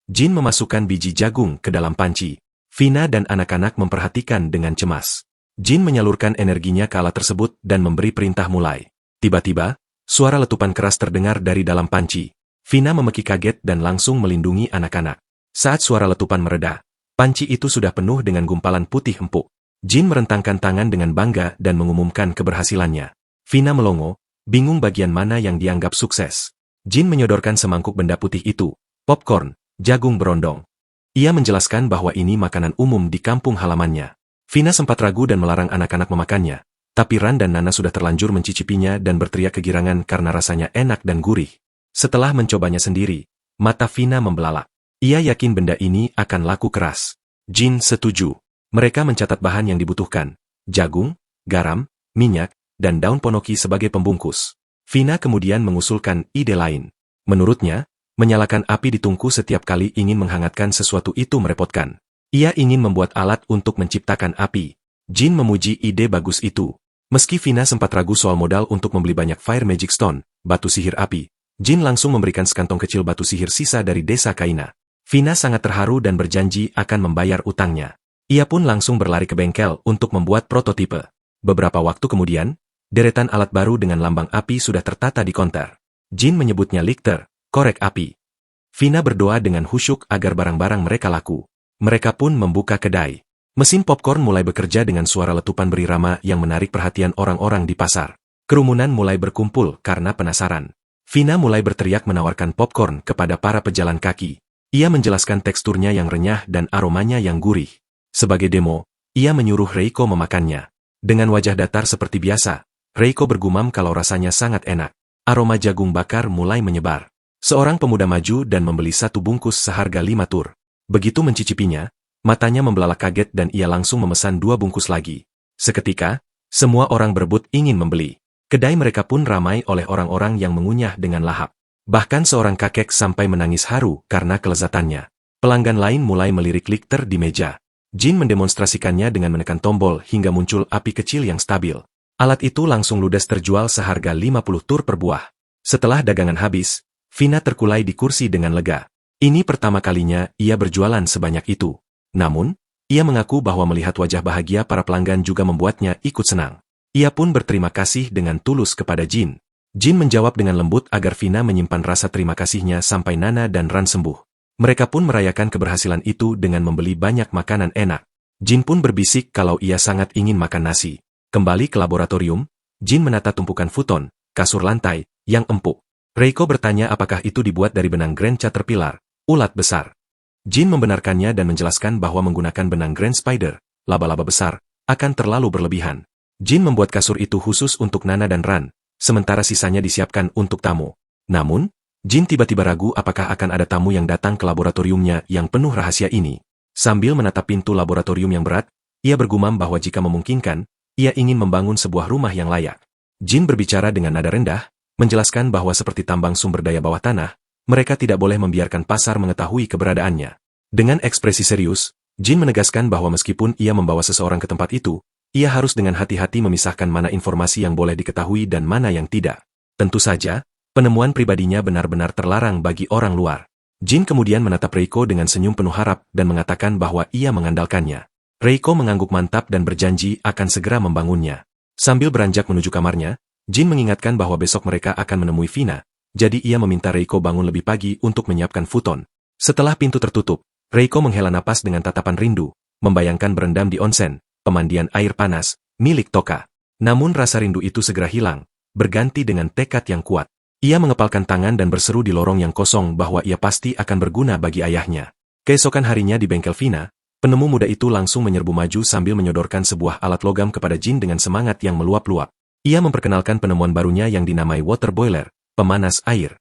Jin memasukkan biji jagung ke dalam panci. Vina dan anak-anak memperhatikan dengan cemas. Jin menyalurkan energinya ke alat tersebut dan memberi perintah mulai. Tiba-tiba, suara letupan keras terdengar dari dalam panci. Vina memeki kaget dan langsung melindungi anak-anak. Saat suara letupan mereda, panci itu sudah penuh dengan gumpalan putih empuk. Jin merentangkan tangan dengan bangga dan mengumumkan keberhasilannya. Vina melongo, bingung bagian mana yang dianggap sukses. Jin menyodorkan semangkuk benda putih itu, popcorn, jagung berondong. Ia menjelaskan bahwa ini makanan umum di kampung halamannya. Vina sempat ragu dan melarang anak-anak memakannya, tapi Ran dan Nana sudah terlanjur mencicipinya dan berteriak kegirangan karena rasanya enak dan gurih. Setelah mencobanya sendiri, mata Vina membelalak. Ia yakin benda ini akan laku keras. Jin setuju. Mereka mencatat bahan yang dibutuhkan, jagung, garam, minyak, dan daun ponoki sebagai pembungkus. Vina kemudian mengusulkan ide lain. Menurutnya, menyalakan api di tungku setiap kali ingin menghangatkan sesuatu itu merepotkan. Ia ingin membuat alat untuk menciptakan api. Jin memuji ide bagus itu. Meski Vina sempat ragu soal modal untuk membeli banyak Fire Magic Stone, batu sihir api, Jin langsung memberikan sekantong kecil batu sihir sisa dari desa Kaina. Vina sangat terharu dan berjanji akan membayar utangnya. Ia pun langsung berlari ke bengkel untuk membuat prototipe. Beberapa waktu kemudian, deretan alat baru dengan lambang api sudah tertata di konter. Jin menyebutnya Lichter, korek api. Vina berdoa dengan khusyuk agar barang-barang mereka laku. Mereka pun membuka kedai. Mesin popcorn mulai bekerja dengan suara letupan berirama yang menarik perhatian orang-orang di pasar. Kerumunan mulai berkumpul karena penasaran. Vina mulai berteriak menawarkan popcorn kepada para pejalan kaki. Ia menjelaskan teksturnya yang renyah dan aromanya yang gurih. Sebagai demo, ia menyuruh Reiko memakannya. Dengan wajah datar seperti biasa, Reiko bergumam kalau rasanya sangat enak. Aroma jagung bakar mulai menyebar. Seorang pemuda maju dan membeli satu bungkus seharga 5 tur. Begitu mencicipinya, matanya membelalak kaget dan ia langsung memesan 2 bungkus lagi. Seketika, semua orang berebut ingin membeli. Kedai mereka pun ramai oleh orang-orang yang mengunyah dengan lahap. Bahkan seorang kakek sampai menangis haru karena kelezatannya. Pelanggan lain mulai melirik Lichter di meja. Jin mendemonstrasikannya dengan menekan tombol hingga muncul api kecil yang stabil. Alat itu langsung ludes terjual seharga 50 tur per buah. Setelah dagangan habis, Vina terkulai di kursi dengan lega. Ini pertama kalinya ia berjualan sebanyak itu. Namun, ia mengaku bahwa melihat wajah bahagia para pelanggan juga membuatnya ikut senang. Ia pun berterima kasih dengan tulus kepada Jin. Jin menjawab dengan lembut agar Vina menyimpan rasa terima kasihnya sampai Nana dan Ran sembuh. Mereka pun merayakan keberhasilan itu dengan membeli banyak makanan enak. Jin pun berbisik kalau ia sangat ingin makan nasi. Kembali ke laboratorium, Jin menata tumpukan futon, kasur lantai, yang empuk. Reiko bertanya apakah itu dibuat dari benang Grand Caterpillar, ulat besar. Jin membenarkannya dan menjelaskan bahwa menggunakan benang Grand Spider, laba-laba besar, akan terlalu berlebihan. Jin membuat kasur itu khusus untuk Nana dan Ran, sementara sisanya disiapkan untuk tamu. Namun, Jin tiba-tiba ragu apakah akan ada tamu yang datang ke laboratoriumnya yang penuh rahasia ini. Sambil menatap pintu laboratorium yang berat, ia bergumam bahwa jika memungkinkan, ia ingin membangun sebuah rumah yang layak. Jin berbicara dengan nada rendah, menjelaskan bahwa seperti tambang sumber daya bawah tanah, mereka tidak boleh membiarkan pasar mengetahui keberadaannya. Dengan ekspresi serius, Jin menegaskan bahwa meskipun ia membawa seseorang ke tempat itu, ia harus dengan hati-hati memisahkan mana informasi yang boleh diketahui dan mana yang tidak. Tentu saja, penemuan pribadinya benar-benar terlarang bagi orang luar. Jin kemudian menatap Reiko dengan senyum penuh harap dan mengatakan bahwa ia mengandalkannya. Reiko mengangguk mantap dan berjanji akan segera membangunnya. Sambil beranjak menuju kamarnya, Jin mengingatkan bahwa besok mereka akan menemui Vina, jadi ia meminta Reiko bangun lebih pagi untuk menyiapkan futon. Setelah pintu tertutup, Reiko menghela napas dengan tatapan rindu, membayangkan berendam di onsen, pemandian air panas, milik Toka. Namun rasa rindu itu segera hilang, berganti dengan tekad yang kuat. Ia mengepalkan tangan dan berseru di lorong yang kosong bahwa ia pasti akan berguna bagi ayahnya. Keesokan harinya di bengkel Vina, penemu muda itu langsung menyerbu maju sambil menyodorkan sebuah alat logam kepada Jin dengan semangat yang meluap-luap. Ia memperkenalkan penemuan barunya yang dinamai water boiler, pemanas air.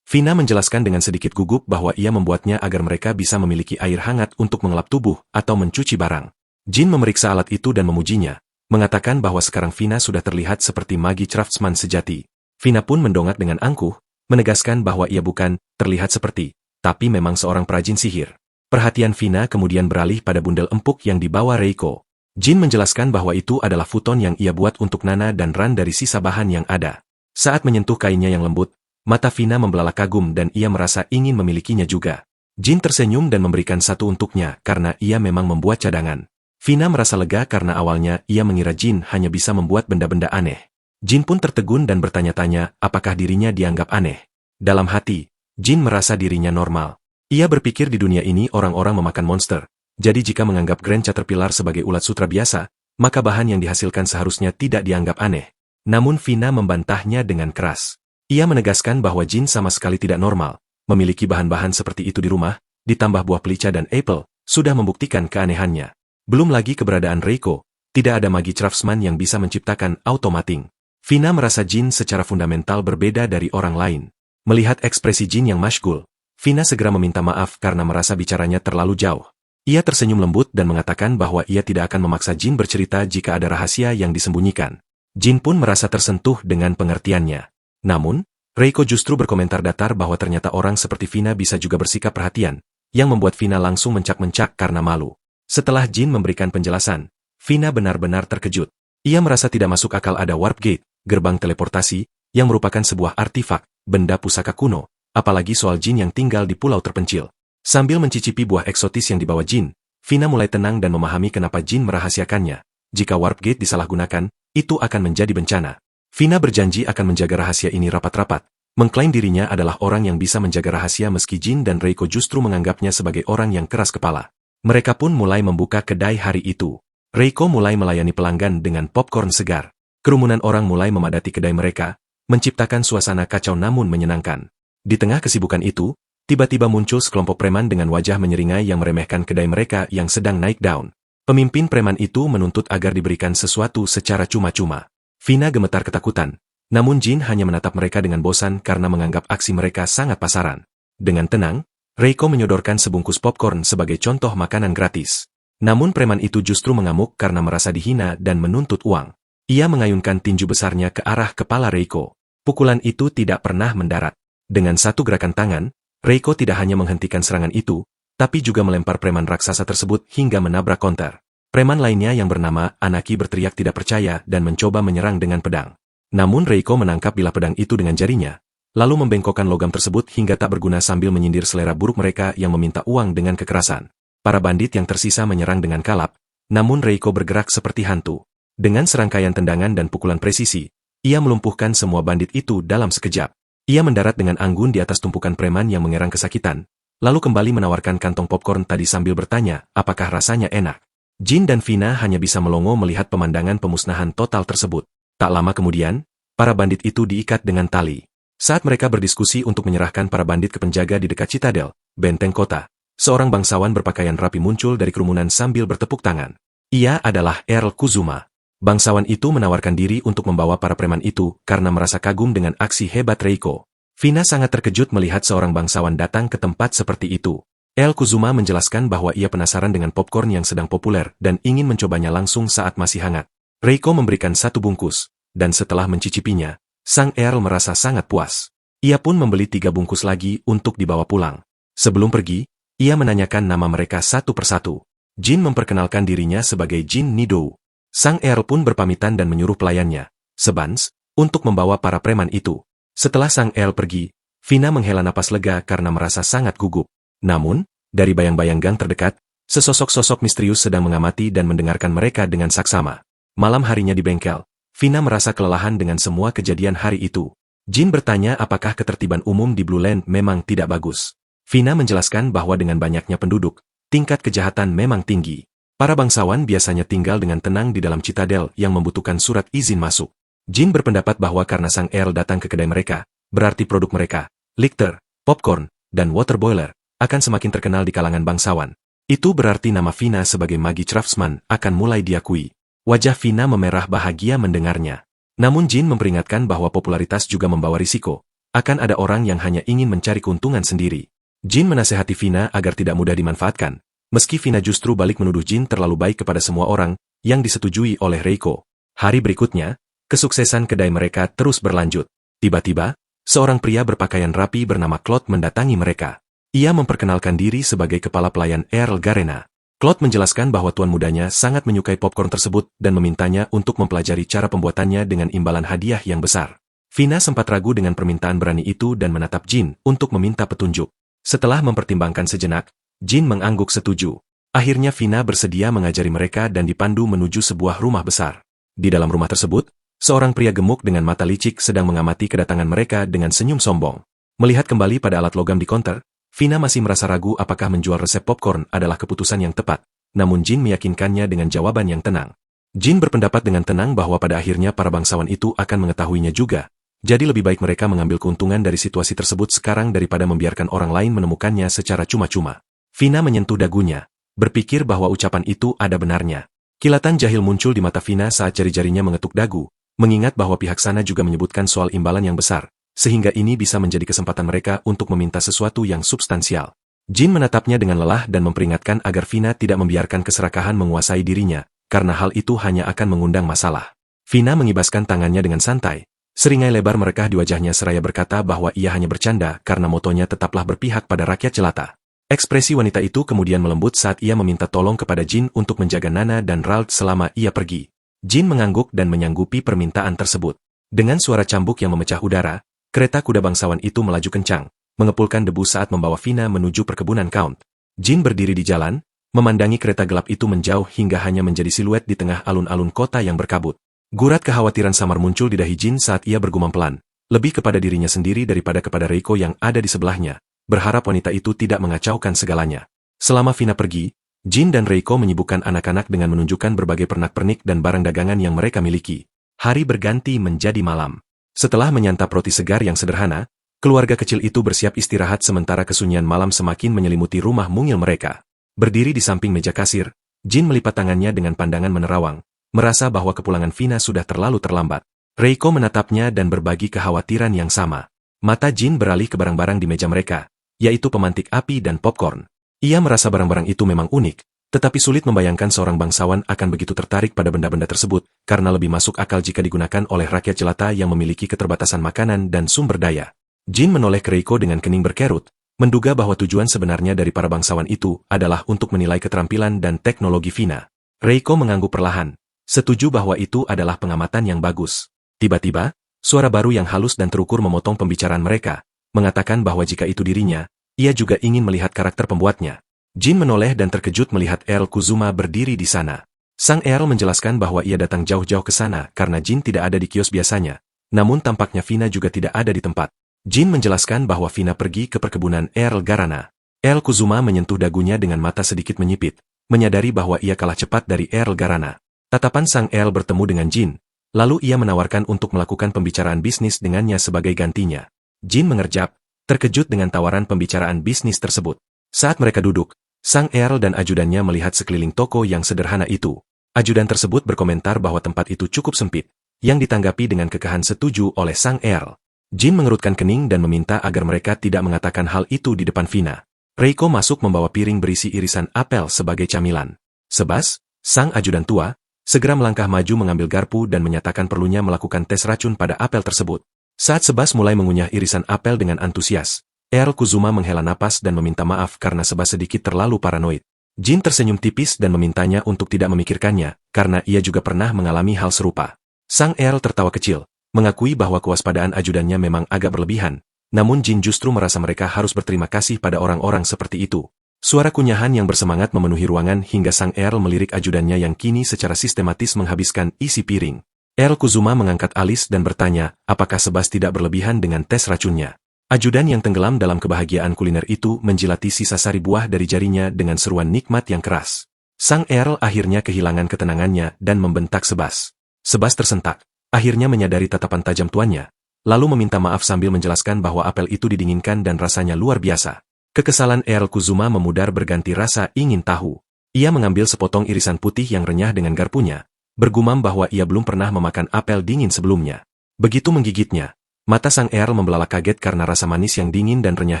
Vina menjelaskan dengan sedikit gugup bahwa ia membuatnya agar mereka bisa memiliki air hangat untuk mengelap tubuh atau mencuci barang. Jin memeriksa alat itu dan memujinya, mengatakan bahwa sekarang Vina sudah terlihat seperti magi craftsman sejati. Vina pun mendongak dengan angkuh, menegaskan bahwa ia bukan terlihat seperti, tapi memang seorang perajin sihir. Perhatian Vina kemudian beralih pada bundel empuk yang dibawa Reiko. Jin menjelaskan bahwa itu adalah futon yang ia buat untuk Nana dan Ran dari sisa bahan yang ada. Saat menyentuh kainnya yang lembut, mata Vina membelalak kagum dan ia merasa ingin memilikinya juga. Jin tersenyum dan memberikan satu untuknya karena ia memang membuat cadangan. Vina merasa lega karena awalnya ia mengira Jin hanya bisa membuat benda-benda aneh. Jin pun tertegun dan bertanya-tanya apakah dirinya dianggap aneh. Dalam hati, Jin merasa dirinya normal. Ia berpikir di dunia ini orang-orang memakan monster. Jadi jika menganggap Grand Caterpillar sebagai ulat sutra biasa, maka bahan yang dihasilkan seharusnya tidak dianggap aneh. Namun Vina membantahnya dengan keras. Ia menegaskan bahwa Jin sama sekali tidak normal. Memiliki bahan-bahan seperti itu di rumah, ditambah buah pelica dan apple, sudah membuktikan keanehannya. Belum lagi keberadaan Reiko, tidak ada magi craftsman yang bisa menciptakan automating. Vina merasa Jin secara fundamental berbeda dari orang lain. Melihat ekspresi Jin yang masyghul, Vina segera meminta maaf karena merasa bicaranya terlalu jauh. Ia tersenyum lembut dan mengatakan bahwa ia tidak akan memaksa Jin bercerita jika ada rahasia yang disembunyikan. Jin pun merasa tersentuh dengan pengertiannya. Namun, Reiko justru berkomentar datar bahwa ternyata orang seperti Vina bisa juga bersikap perhatian, yang membuat Vina langsung mencak-mencak karena malu. Setelah Jin memberikan penjelasan, Vina benar-benar terkejut. Ia merasa tidak masuk akal ada warp gate, gerbang teleportasi, yang merupakan sebuah artifak, benda pusaka kuno, apalagi soal Jin yang tinggal di pulau terpencil. Sambil mencicipi buah eksotis yang dibawa Jin, Vina mulai tenang dan memahami kenapa Jin merahasiakannya. Jika warp gate disalahgunakan, itu akan menjadi bencana. Vina berjanji akan menjaga rahasia ini rapat-rapat, mengklaim dirinya adalah orang yang bisa menjaga rahasia meski Jin dan Reiko justru menganggapnya sebagai orang yang keras kepala. Mereka pun mulai membuka kedai hari itu. Reiko mulai melayani pelanggan dengan popcorn segar. Kerumunan orang mulai memadati kedai mereka, menciptakan suasana kacau namun menyenangkan. Di tengah kesibukan itu, tiba-tiba muncul sekelompok preman dengan wajah menyeringai yang meremehkan kedai mereka yang sedang naik daun. Pemimpin preman itu menuntut agar diberikan sesuatu secara cuma-cuma. Vina gemetar ketakutan, namun Jin hanya menatap mereka dengan bosan karena menganggap aksi mereka sangat pasaran. Dengan tenang, Reiko menyodorkan sebungkus popcorn sebagai contoh makanan gratis. Namun preman itu justru mengamuk karena merasa dihina dan menuntut uang. Ia mengayunkan tinju besarnya ke arah kepala Reiko. Pukulan itu tidak pernah mendarat. Dengan satu gerakan tangan, Reiko tidak hanya menghentikan serangan itu, tapi juga melempar preman raksasa tersebut hingga menabrak konter. Preman lainnya yang bernama Anaki berteriak tidak percaya dan mencoba menyerang dengan pedang. Namun Reiko menangkap bilah pedang itu dengan jarinya, lalu membengkokkan logam tersebut hingga tak berguna sambil menyindir selera buruk mereka yang meminta uang dengan kekerasan. Para bandit yang tersisa menyerang dengan kalap, namun Reiko bergerak seperti hantu. Dengan serangkaian tendangan dan pukulan presisi, ia melumpuhkan semua bandit itu dalam sekejap. Ia mendarat dengan anggun di atas tumpukan preman yang mengerang kesakitan, lalu kembali menawarkan kantong popcorn tadi sambil bertanya, apakah rasanya enak. Jin dan Vina hanya bisa melongo melihat pemandangan pemusnahan total tersebut. Tak lama kemudian, para bandit itu diikat dengan tali. Saat mereka berdiskusi untuk menyerahkan para bandit ke penjaga di dekat Citadel, benteng kota, seorang bangsawan berpakaian rapi muncul dari kerumunan sambil bertepuk tangan. Ia adalah Earl Kuzuma. Bangsawan itu menawarkan diri untuk membawa para preman itu karena merasa kagum dengan aksi hebat Reiko. Vina sangat terkejut melihat seorang bangsawan datang ke tempat seperti itu. Earl Kuzuma menjelaskan bahwa ia penasaran dengan popcorn yang sedang populer dan ingin mencobanya langsung saat masih hangat. Reiko memberikan satu bungkus, dan setelah mencicipinya, sang Earl merasa sangat puas. Ia pun membeli 3 bungkus lagi untuk dibawa pulang. Sebelum pergi, ia menanyakan nama mereka satu persatu. Jin memperkenalkan dirinya sebagai Jin Nidou. Sang Earl pun berpamitan dan menyuruh pelayannya, Sebans, untuk membawa para preman itu. Setelah sang Earl pergi, Vina menghela napas lega karena merasa sangat gugup. Namun, dari bayang-bayang gang terdekat, sesosok sosok misterius sedang mengamati dan mendengarkan mereka dengan saksama. Malam harinya di bengkel, Vina merasa kelelahan dengan semua kejadian hari itu. Jin bertanya apakah ketertiban umum di Blue Land memang tidak bagus. Vina menjelaskan bahwa dengan banyaknya penduduk, tingkat kejahatan memang tinggi. Para bangsawan biasanya tinggal dengan tenang di dalam citadel yang membutuhkan surat izin masuk. Jin berpendapat bahwa karena Sang Earl datang ke kedai mereka, berarti produk mereka, liquor, popcorn, dan water boiler, akan semakin terkenal di kalangan bangsawan. Itu berarti nama Vina sebagai magi craftsman akan mulai diakui. Wajah Vina memerah bahagia mendengarnya. Namun Jin memperingatkan bahwa popularitas juga membawa risiko. Akan ada orang yang hanya ingin mencari keuntungan sendiri. Jin menasehati Vina agar tidak mudah dimanfaatkan. Meski Vina justru balik menuduh Jin terlalu baik kepada semua orang, yang disetujui oleh Reiko. Hari berikutnya, kesuksesan kedai mereka terus berlanjut. Tiba-tiba, seorang pria berpakaian rapi bernama Claude mendatangi mereka. Ia memperkenalkan diri sebagai kepala pelayan Earl Garena. Claude menjelaskan bahwa tuan mudanya sangat menyukai popcorn tersebut dan memintanya untuk mempelajari cara pembuatannya dengan imbalan hadiah yang besar. Vina sempat ragu dengan permintaan berani itu dan menatap Jin untuk meminta petunjuk. Setelah mempertimbangkan sejenak, Jin mengangguk setuju. Akhirnya Vina bersedia mengajari mereka dan dipandu menuju sebuah rumah besar. Di dalam rumah tersebut, seorang pria gemuk dengan mata licik sedang mengamati kedatangan mereka dengan senyum sombong. Melihat kembali pada alat logam di konter, Vina masih merasa ragu apakah menjual resep popcorn adalah keputusan yang tepat, namun Jin meyakinkannya dengan jawaban yang tenang. Jin berpendapat dengan tenang bahwa pada akhirnya para bangsawan itu akan mengetahuinya juga, jadi lebih baik mereka mengambil keuntungan dari situasi tersebut sekarang daripada membiarkan orang lain menemukannya secara cuma-cuma. Vina menyentuh dagunya, berpikir bahwa ucapan itu ada benarnya. Kilatan jahil muncul di mata Vina saat jari-jarinya mengetuk dagu, mengingat bahwa pihak sana juga menyebutkan soal imbalan yang besar. Sehingga ini bisa menjadi kesempatan mereka untuk meminta sesuatu yang substansial. Jin menatapnya dengan lelah dan memperingatkan agar Vina tidak membiarkan keserakahan menguasai dirinya, karena hal itu hanya akan mengundang masalah. Vina mengibaskan tangannya dengan santai. Seringai lebar merekah di wajahnya seraya berkata bahwa ia hanya bercanda karena motonya tetaplah berpihak pada rakyat jelata. Ekspresi wanita itu kemudian melembut saat ia meminta tolong kepada Jin untuk menjaga Nana dan Ralt selama ia pergi. Jin mengangguk dan menyanggupi permintaan tersebut. Dengan suara cambuk yang memecah udara, kereta kuda bangsawan itu melaju kencang, mengepulkan debu saat membawa Vina menuju perkebunan Count. Jin berdiri di jalan, memandangi kereta gelap itu menjauh hingga hanya menjadi siluet di tengah alun-alun kota yang berkabut. Gurat kekhawatiran samar muncul di dahi Jin saat ia bergumam pelan, lebih kepada dirinya sendiri daripada kepada Reiko yang ada di sebelahnya, berharap wanita itu tidak mengacaukan segalanya. Selama Vina pergi, Jin dan Reiko menyibukkan anak-anak dengan menunjukkan berbagai pernak-pernik dan barang dagangan yang mereka miliki. Hari berganti menjadi malam. Setelah menyantap roti segar yang sederhana, keluarga kecil itu bersiap istirahat sementara kesunyian malam semakin menyelimuti rumah mungil mereka. Berdiri di samping meja kasir, Jin melipat tangannya dengan pandangan menerawang, merasa bahwa kepulangan Vina sudah terlalu terlambat. Reiko menatapnya dan berbagi kekhawatiran yang sama. Mata Jin beralih ke barang-barang di meja mereka, yaitu pemantik api dan popcorn. Ia merasa barang-barang itu memang unik, tetapi sulit membayangkan seorang bangsawan akan begitu tertarik pada benda-benda tersebut, karena lebih masuk akal jika digunakan oleh rakyat jelata yang memiliki keterbatasan makanan dan sumber daya. Jin menoleh ke Reiko dengan kening berkerut, menduga bahwa tujuan sebenarnya dari para bangsawan itu adalah untuk menilai keterampilan dan teknologi Vina. Reiko mengangguk perlahan, setuju bahwa itu adalah pengamatan yang bagus. Tiba-tiba, suara baru yang halus dan terukur memotong pembicaraan mereka, mengatakan bahwa jika itu dirinya, ia juga ingin melihat karakter pembuatnya. Jin menoleh dan terkejut melihat Earl Kuzuma berdiri di sana. Sang Earl menjelaskan bahwa ia datang jauh-jauh ke sana karena Jin tidak ada di kios biasanya, namun tampaknya Vina juga tidak ada di tempat. Jin menjelaskan bahwa Vina pergi ke perkebunan Earl Garana. Earl Kuzuma menyentuh dagunya dengan mata sedikit menyipit, menyadari bahwa ia kalah cepat dari Earl Garana. Tatapan Sang Earl bertemu dengan Jin, lalu ia menawarkan untuk melakukan pembicaraan bisnis dengannya sebagai gantinya. Jin mengerjap, terkejut dengan tawaran pembicaraan bisnis tersebut. Saat mereka duduk, Sang Earl dan ajudannya melihat sekeliling toko yang sederhana itu. Ajudan tersebut berkomentar bahwa tempat itu cukup sempit, yang ditanggapi dengan kekahan setuju oleh Sang Earl. Jin mengerutkan kening dan meminta agar mereka tidak mengatakan hal itu di depan Vina. Reiko masuk membawa piring berisi irisan apel sebagai camilan. Sebas, sang ajudan tua, segera melangkah maju mengambil garpu dan menyatakan perlunya melakukan tes racun pada apel tersebut. Saat Sebas mulai mengunyah irisan apel dengan antusias, Earl Kuzuma menghela napas dan meminta maaf karena Sebas sedikit terlalu paranoid. Jin tersenyum tipis dan memintanya untuk tidak memikirkannya, karena ia juga pernah mengalami hal serupa. Sang Earl tertawa kecil, mengakui bahwa kewaspadaan ajudannya memang agak berlebihan, namun Jin justru merasa mereka harus berterima kasih pada orang-orang seperti itu. Suara kunyahan yang bersemangat memenuhi ruangan hingga Sang Earl melirik ajudannya yang kini secara sistematis menghabiskan isi piring. Earl Kuzuma mengangkat alis dan bertanya, apakah Sebas tidak berlebihan dengan tes racunnya. Ajudan yang tenggelam dalam kebahagiaan kuliner itu menjilati sisa sari buah dari jarinya dengan seruan nikmat yang keras. Sang Earl akhirnya kehilangan ketenangannya dan membentak Sebas. Sebas tersentak, akhirnya menyadari tatapan tajam tuannya, lalu meminta maaf sambil menjelaskan bahwa apel itu didinginkan dan rasanya luar biasa. Kekesalan Earl Kuzuma memudar berganti rasa ingin tahu. Ia mengambil sepotong irisan putih yang renyah dengan garpunya, bergumam bahwa ia belum pernah memakan apel dingin sebelumnya. Begitu menggigitnya, mata sang Earl membelalak kaget karena rasa manis yang dingin dan renyah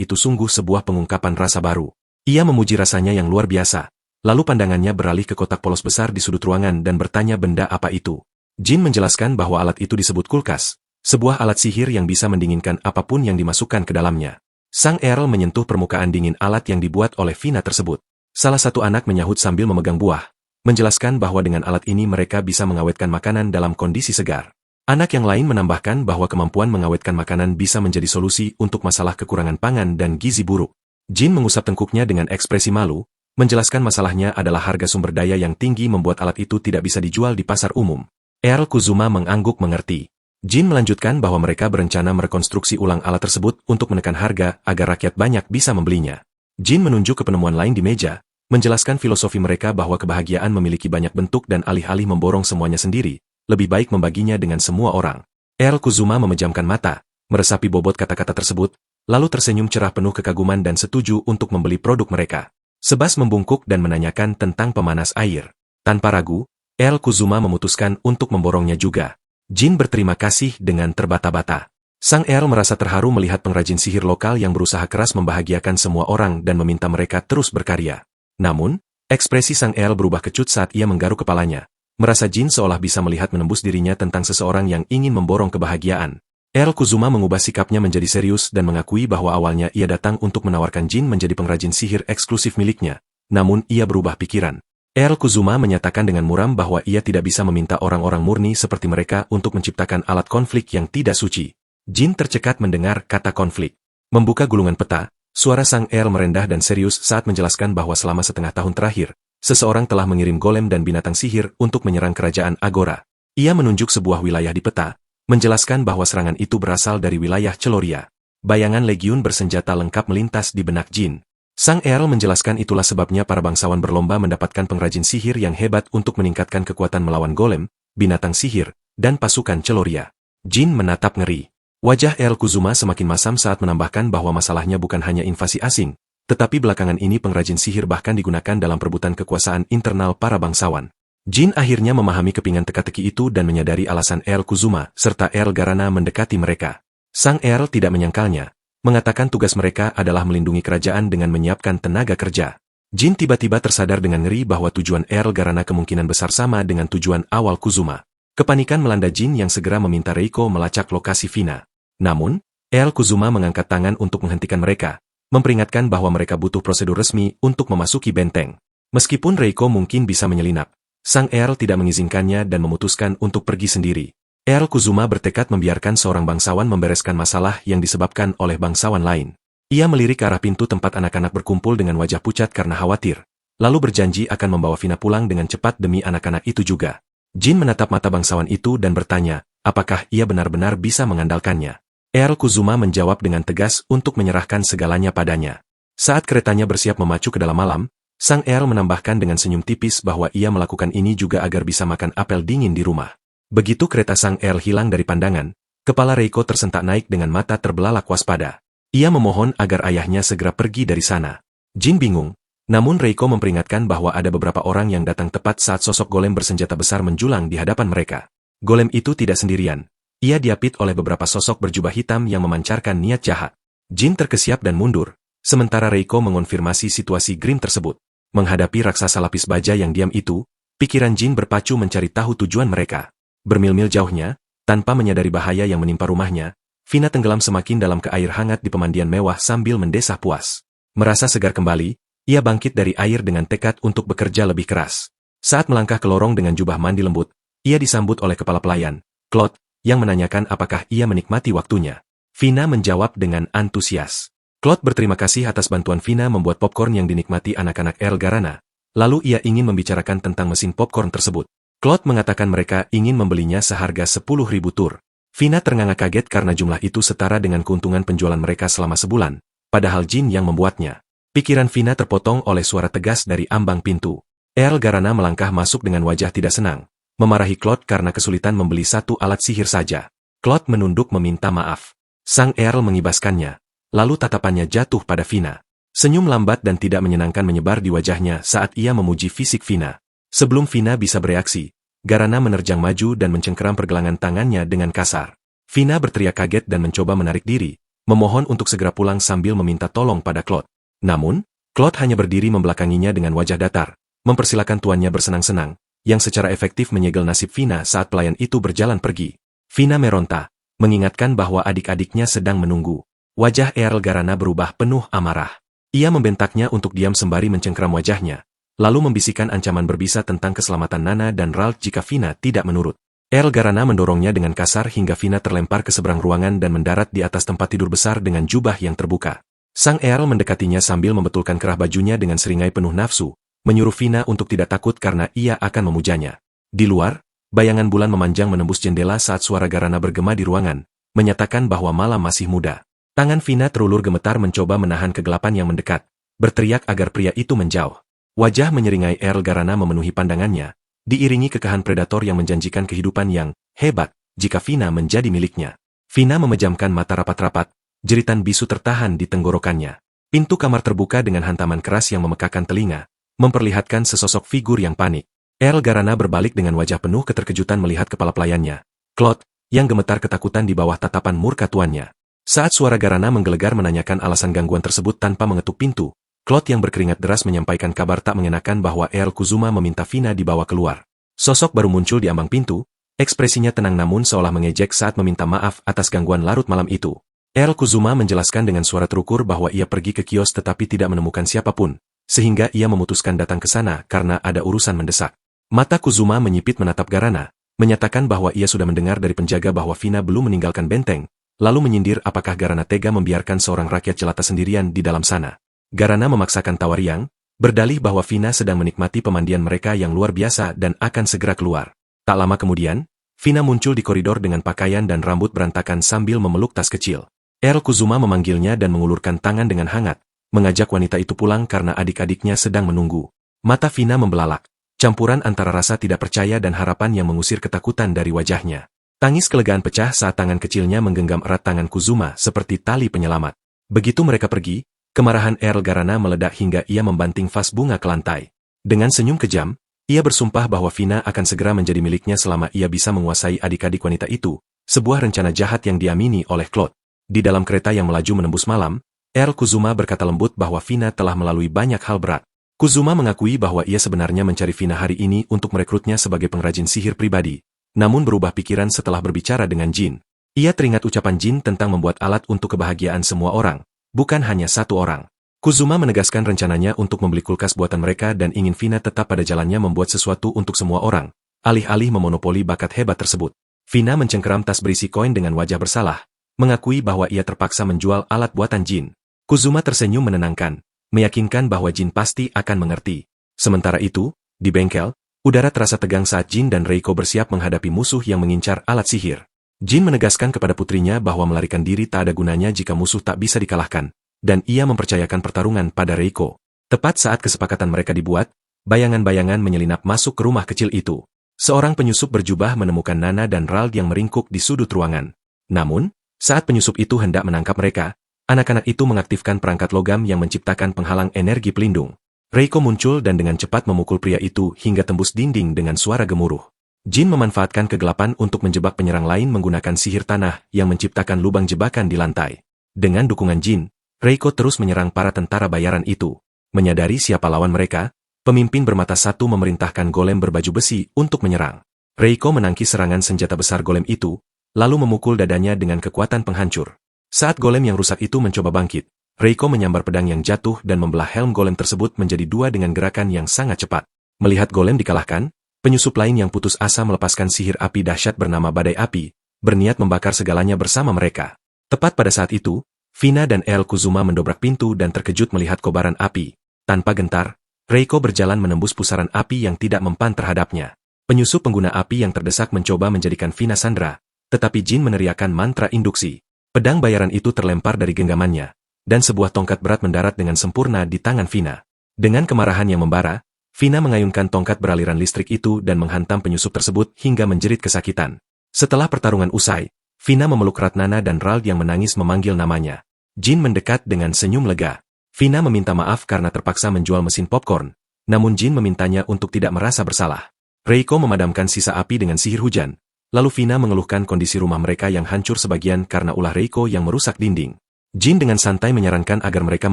itu sungguh sebuah pengungkapan rasa baru. Ia memuji rasanya yang luar biasa, lalu pandangannya beralih ke kotak polos besar di sudut ruangan dan bertanya benda apa itu. Jin menjelaskan bahwa alat itu disebut kulkas, sebuah alat sihir yang bisa mendinginkan apapun yang dimasukkan ke dalamnya. Sang Earl menyentuh permukaan dingin alat yang dibuat oleh Vina tersebut. Salah satu anak menyahut sambil memegang buah, menjelaskan bahwa dengan alat ini mereka bisa mengawetkan makanan dalam kondisi segar. Anak yang lain menambahkan bahwa kemampuan mengawetkan makanan bisa menjadi solusi untuk masalah kekurangan pangan dan gizi buruk. Jin mengusap tengkuknya dengan ekspresi malu, menjelaskan masalahnya adalah harga sumber daya yang tinggi membuat alat itu tidak bisa dijual di pasar umum. Earl Kuzuma mengangguk mengerti. Jin melanjutkan bahwa mereka berencana merekonstruksi ulang alat tersebut untuk menekan harga agar rakyat banyak bisa membelinya. Jin menunjuk ke penemuan lain di meja, menjelaskan filosofi mereka bahwa kebahagiaan memiliki banyak bentuk dan alih-alih memborong semuanya sendiri, lebih baik membaginya dengan semua orang. Earl Kuzuma memejamkan mata, meresapi bobot kata-kata tersebut, lalu tersenyum cerah penuh kekaguman dan setuju untuk membeli produk mereka. Sebas membungkuk dan menanyakan tentang pemanas air. Tanpa ragu, Earl Kuzuma memutuskan untuk memborongnya juga. Jin berterima kasih dengan terbata-bata. Sang Earl merasa terharu melihat pengrajin sihir lokal yang berusaha keras membahagiakan semua orang dan meminta mereka terus berkarya. Namun, ekspresi Sang Earl berubah kecut saat ia menggaruk kepalanya, merasa Jin seolah bisa melihat menembus dirinya tentang seseorang yang ingin memborong kebahagiaan. Earl Kuzuma mengubah sikapnya menjadi serius dan mengakui bahwa awalnya ia datang untuk menawarkan Jin menjadi pengrajin sihir eksklusif miliknya, namun ia berubah pikiran. Earl Kuzuma menyatakan dengan muram bahwa ia tidak bisa meminta orang-orang murni seperti mereka untuk menciptakan alat konflik yang tidak suci. Jin tercekat mendengar kata konflik. Membuka gulungan peta, suara Sang Earl merendah dan serius saat menjelaskan bahwa selama setengah tahun terakhir, seseorang telah mengirim golem dan binatang sihir untuk menyerang kerajaan Agora. Ia menunjuk sebuah wilayah di peta, menjelaskan bahwa serangan itu berasal dari wilayah Celoria. Bayangan legiun bersenjata lengkap melintas di benak Jin. Sang Earl menjelaskan itulah sebabnya para bangsawan berlomba mendapatkan pengrajin sihir yang hebat untuk meningkatkan kekuatan melawan golem, binatang sihir, dan pasukan Celoria. Jin menatap ngeri. Wajah Earl Kuzuma semakin masam saat menambahkan bahwa masalahnya bukan hanya invasi asing, tetapi belakangan ini pengrajin sihir bahkan digunakan dalam perebutan kekuasaan internal para bangsawan. Jin akhirnya memahami kepingan teka-teki itu dan menyadari alasan Earl Kuzuma serta Earl Garana mendekati mereka. Sang Earl tidak menyangkalnya, mengatakan tugas mereka adalah melindungi kerajaan dengan menyiapkan tenaga kerja. Jin tiba-tiba tersadar dengan ngeri bahwa tujuan Earl Garana kemungkinan besar sama dengan tujuan awal Kuzuma. Kepanikan melanda Jin yang segera meminta Reiko melacak lokasi Vina. Namun, Earl Kuzuma mengangkat tangan untuk menghentikan mereka, memperingatkan bahwa mereka butuh prosedur resmi untuk memasuki benteng. Meskipun Reiko mungkin bisa menyelinap, Sang Earl tidak mengizinkannya dan memutuskan untuk pergi sendiri. Earl Kuzuma bertekad membiarkan seorang bangsawan membereskan masalah yang disebabkan oleh bangsawan lain. Ia melirik ke arah pintu tempat anak-anak berkumpul dengan wajah pucat karena khawatir, lalu berjanji akan membawa Vina pulang dengan cepat demi anak-anak itu juga. Jin menatap mata bangsawan itu dan bertanya, apakah ia benar-benar bisa mengandalkannya. Earl Kuzuma menjawab dengan tegas untuk menyerahkan segalanya padanya. Saat keretanya bersiap memacu ke dalam malam, Sang Earl menambahkan dengan senyum tipis bahwa ia melakukan ini juga agar bisa makan apel dingin di rumah. Begitu kereta Sang Earl hilang dari pandangan, kepala Reiko tersentak naik dengan mata terbelalak waspada. Ia memohon agar ayahnya segera pergi dari sana. Jin bingung, namun Reiko memperingatkan bahwa ada beberapa orang yang datang tepat saat sosok golem bersenjata besar menjulang di hadapan mereka. Golem itu tidak sendirian. Ia diapit oleh beberapa sosok berjubah hitam yang memancarkan niat jahat. Jin terkesiap dan mundur, sementara Reiko mengonfirmasi situasi grim tersebut. Menghadapi raksasa lapis baja yang diam itu, pikiran Jin berpacu mencari tahu tujuan mereka. Bermil-mil jauhnya, tanpa menyadari bahaya yang menimpa rumahnya, Vina tenggelam semakin dalam ke air hangat di pemandian mewah sambil mendesah puas. Merasa segar kembali, ia bangkit dari air dengan tekad untuk bekerja lebih keras. Saat melangkah ke lorong dengan jubah mandi lembut, ia disambut oleh kepala pelayan, Claude, yang menanyakan apakah ia menikmati waktunya. Vina menjawab dengan antusias. Claude berterima kasih atas bantuan Vina membuat popcorn yang dinikmati anak-anak Earl Garana. Lalu ia ingin membicarakan tentang mesin popcorn tersebut. Claude mengatakan mereka ingin membelinya seharga 10.000 tur. Vina ternganga kaget karena jumlah itu setara dengan keuntungan penjualan mereka selama sebulan, padahal Jin yang membuatnya. Pikiran Vina terpotong oleh suara tegas dari ambang pintu. Earl Garana melangkah masuk dengan wajah tidak senang, memarahi Claude karena kesulitan membeli satu alat sihir saja. Claude menunduk meminta maaf. Sang Earl mengibaskannya, lalu tatapannya jatuh pada Vina. Senyum lambat dan tidak menyenangkan menyebar di wajahnya saat ia memuji fisik Vina. Sebelum Vina bisa bereaksi, Garana menerjang maju dan mencengkeram pergelangan tangannya dengan kasar. Vina berteriak kaget dan mencoba menarik diri, memohon untuk segera pulang sambil meminta tolong pada Claude. Namun, Claude hanya berdiri membelakanginya dengan wajah datar, mempersilakan tuannya bersenang-senang, yang secara efektif menyegel nasib Vina saat pelayan itu berjalan pergi. Vina meronta, mengingatkan bahwa adik-adiknya sedang menunggu. Wajah Earl Garana berubah penuh amarah. Ia membentaknya untuk diam sembari mencengkeram wajahnya, lalu membisikkan ancaman berbisa tentang keselamatan Nana dan Ralph jika Vina tidak menurut. Earl Garana mendorongnya dengan kasar hingga Vina terlempar ke seberang ruangan dan mendarat di atas tempat tidur besar dengan jubah yang terbuka. Sang Earl mendekatinya sambil membetulkan kerah bajunya dengan seringai penuh nafsu, menyuruh Vina untuk tidak takut karena ia akan memujanya. Di luar, bayangan bulan memanjang menembus jendela saat suara Garana bergema di ruangan, menyatakan bahwa malam masih muda. Tangan Vina terulur gemetar mencoba menahan kegelapan yang mendekat, berteriak agar pria itu menjauh. Wajah menyeringai Earl Garana memenuhi pandangannya, diiringi kekahan predator yang menjanjikan kehidupan yang hebat jika Vina menjadi miliknya. Vina memejamkan mata rapat-rapat, jeritan bisu tertahan di tenggorokannya. Pintu kamar terbuka dengan hantaman keras yang memekakan telinga, memperlihatkan sesosok figur yang panik. Earl Garana berbalik dengan wajah penuh keterkejutan melihat kepala pelayannya, Claude, yang gemetar ketakutan di bawah tatapan murka tuannya. Saat suara Garana menggelegar menanyakan alasan gangguan tersebut tanpa mengetuk pintu, Claude yang berkeringat deras menyampaikan kabar tak mengenakan bahwa Earl Kuzuma meminta Vina dibawa keluar. Sosok baru muncul di ambang pintu, ekspresinya tenang namun seolah mengejek saat meminta maaf atas gangguan larut malam itu. Earl Kuzuma menjelaskan dengan suara terukur bahwa ia pergi ke kios tetapi tidak menemukan siapapun, sehingga ia memutuskan datang ke sana karena ada urusan mendesak. Mata Kuzuma menyipit menatap Garana, menyatakan bahwa ia sudah mendengar dari penjaga bahwa Vina belum meninggalkan benteng, lalu menyindir apakah Garana tega membiarkan seorang rakyat jelata sendirian di dalam sana. Garana memaksakan tawa riang, berdalih bahwa Vina sedang menikmati pemandian mereka yang luar biasa dan akan segera keluar. Tak lama kemudian, Vina muncul di koridor dengan pakaian dan rambut berantakan sambil memeluk tas kecil. Earl Kuzuma memanggilnya dan mengulurkan tangan dengan hangat, mengajak wanita itu pulang karena adik-adiknya sedang menunggu. Mata Vina membelalak, campuran antara rasa tidak percaya dan harapan yang mengusir ketakutan dari wajahnya. Tangis kelegaan pecah saat tangan kecilnya menggenggam erat tangan Kuzuma seperti tali penyelamat. Begitu mereka pergi, kemarahan Earl Garana meledak hingga ia membanting vas bunga ke lantai. Dengan senyum kejam, ia bersumpah bahwa Vina akan segera menjadi miliknya selama ia bisa menguasai adik-adik wanita itu, sebuah rencana jahat yang diamini oleh Claude. Di dalam kereta yang melaju menembus malam, Earl Kuzuma berkata lembut bahwa Vina telah melalui banyak hal berat. Kuzuma mengakui bahwa ia sebenarnya mencari Vina hari ini untuk merekrutnya sebagai pengrajin sihir pribadi, namun berubah pikiran setelah berbicara dengan Jin. Ia teringat ucapan Jin tentang membuat alat untuk kebahagiaan semua orang, bukan hanya satu orang. Kuzuma menegaskan rencananya untuk membeli kulkas buatan mereka dan ingin Vina tetap pada jalannya membuat sesuatu untuk semua orang, alih-alih memonopoli bakat hebat tersebut. Vina mencengkeram tas berisi koin dengan wajah bersalah, mengakui bahwa ia terpaksa menjual alat buatan Jin. Kuzuma tersenyum menenangkan, meyakinkan bahwa Jin pasti akan mengerti. Sementara itu, di bengkel, udara terasa tegang saat Jin dan Reiko bersiap menghadapi musuh yang mengincar alat sihir. Jin menegaskan kepada putrinya bahwa melarikan diri tak ada gunanya jika musuh tak bisa dikalahkan, dan ia mempercayakan pertarungan pada Reiko. Tepat saat kesepakatan mereka dibuat, bayangan-bayangan menyelinap masuk ke rumah kecil itu. Seorang penyusup berjubah menemukan Nana dan Rald yang meringkuk di sudut ruangan. Namun, saat penyusup itu hendak menangkap mereka, anak-anak itu mengaktifkan perangkat logam yang menciptakan penghalang energi pelindung. Reiko muncul dan dengan cepat memukul pria itu hingga tembus dinding dengan suara gemuruh. Jin memanfaatkan kegelapan untuk menjebak penyerang lain menggunakan sihir tanah yang menciptakan lubang jebakan di lantai. Dengan dukungan Jin, Reiko terus menyerang para tentara bayaran itu. Menyadari siapa lawan mereka, pemimpin bermata satu memerintahkan golem berbaju besi untuk menyerang. Reiko menangkis serangan senjata besar golem itu, lalu memukul dadanya dengan kekuatan penghancur. Saat golem yang rusak itu mencoba bangkit, Reiko menyambar pedang yang jatuh dan membelah helm golem tersebut menjadi dua dengan gerakan yang sangat cepat. Melihat golem dikalahkan, penyusup lain yang putus asa melepaskan sihir api dahsyat bernama Badai Api, berniat membakar segalanya bersama mereka. Tepat pada saat itu, Vina dan Earl Kuzuma mendobrak pintu dan terkejut melihat kobaran api. Tanpa gentar, Reiko berjalan menembus pusaran api yang tidak mempan terhadapnya. Penyusup pengguna api yang terdesak mencoba menjadikan Vina sandra, tetapi Jin meneriakkan mantra induksi. Pedang bayaran itu terlempar dari genggamannya, dan sebuah tongkat berat mendarat dengan sempurna di tangan Vina. Dengan kemarahan yang membara, Vina mengayunkan tongkat beraliran listrik itu dan menghantam penyusup tersebut hingga menjerit kesakitan. Setelah pertarungan usai, Vina memeluk Ratnana dan Rald yang menangis memanggil namanya. Jin mendekat dengan senyum lega. Vina meminta maaf karena terpaksa menjual mesin popcorn, namun Jin memintanya untuk tidak merasa bersalah. Reiko memadamkan sisa api dengan sihir hujan, lalu Vina mengeluhkan kondisi rumah mereka yang hancur sebagian karena ulah Reiko yang merusak dinding. Jin dengan santai menyarankan agar mereka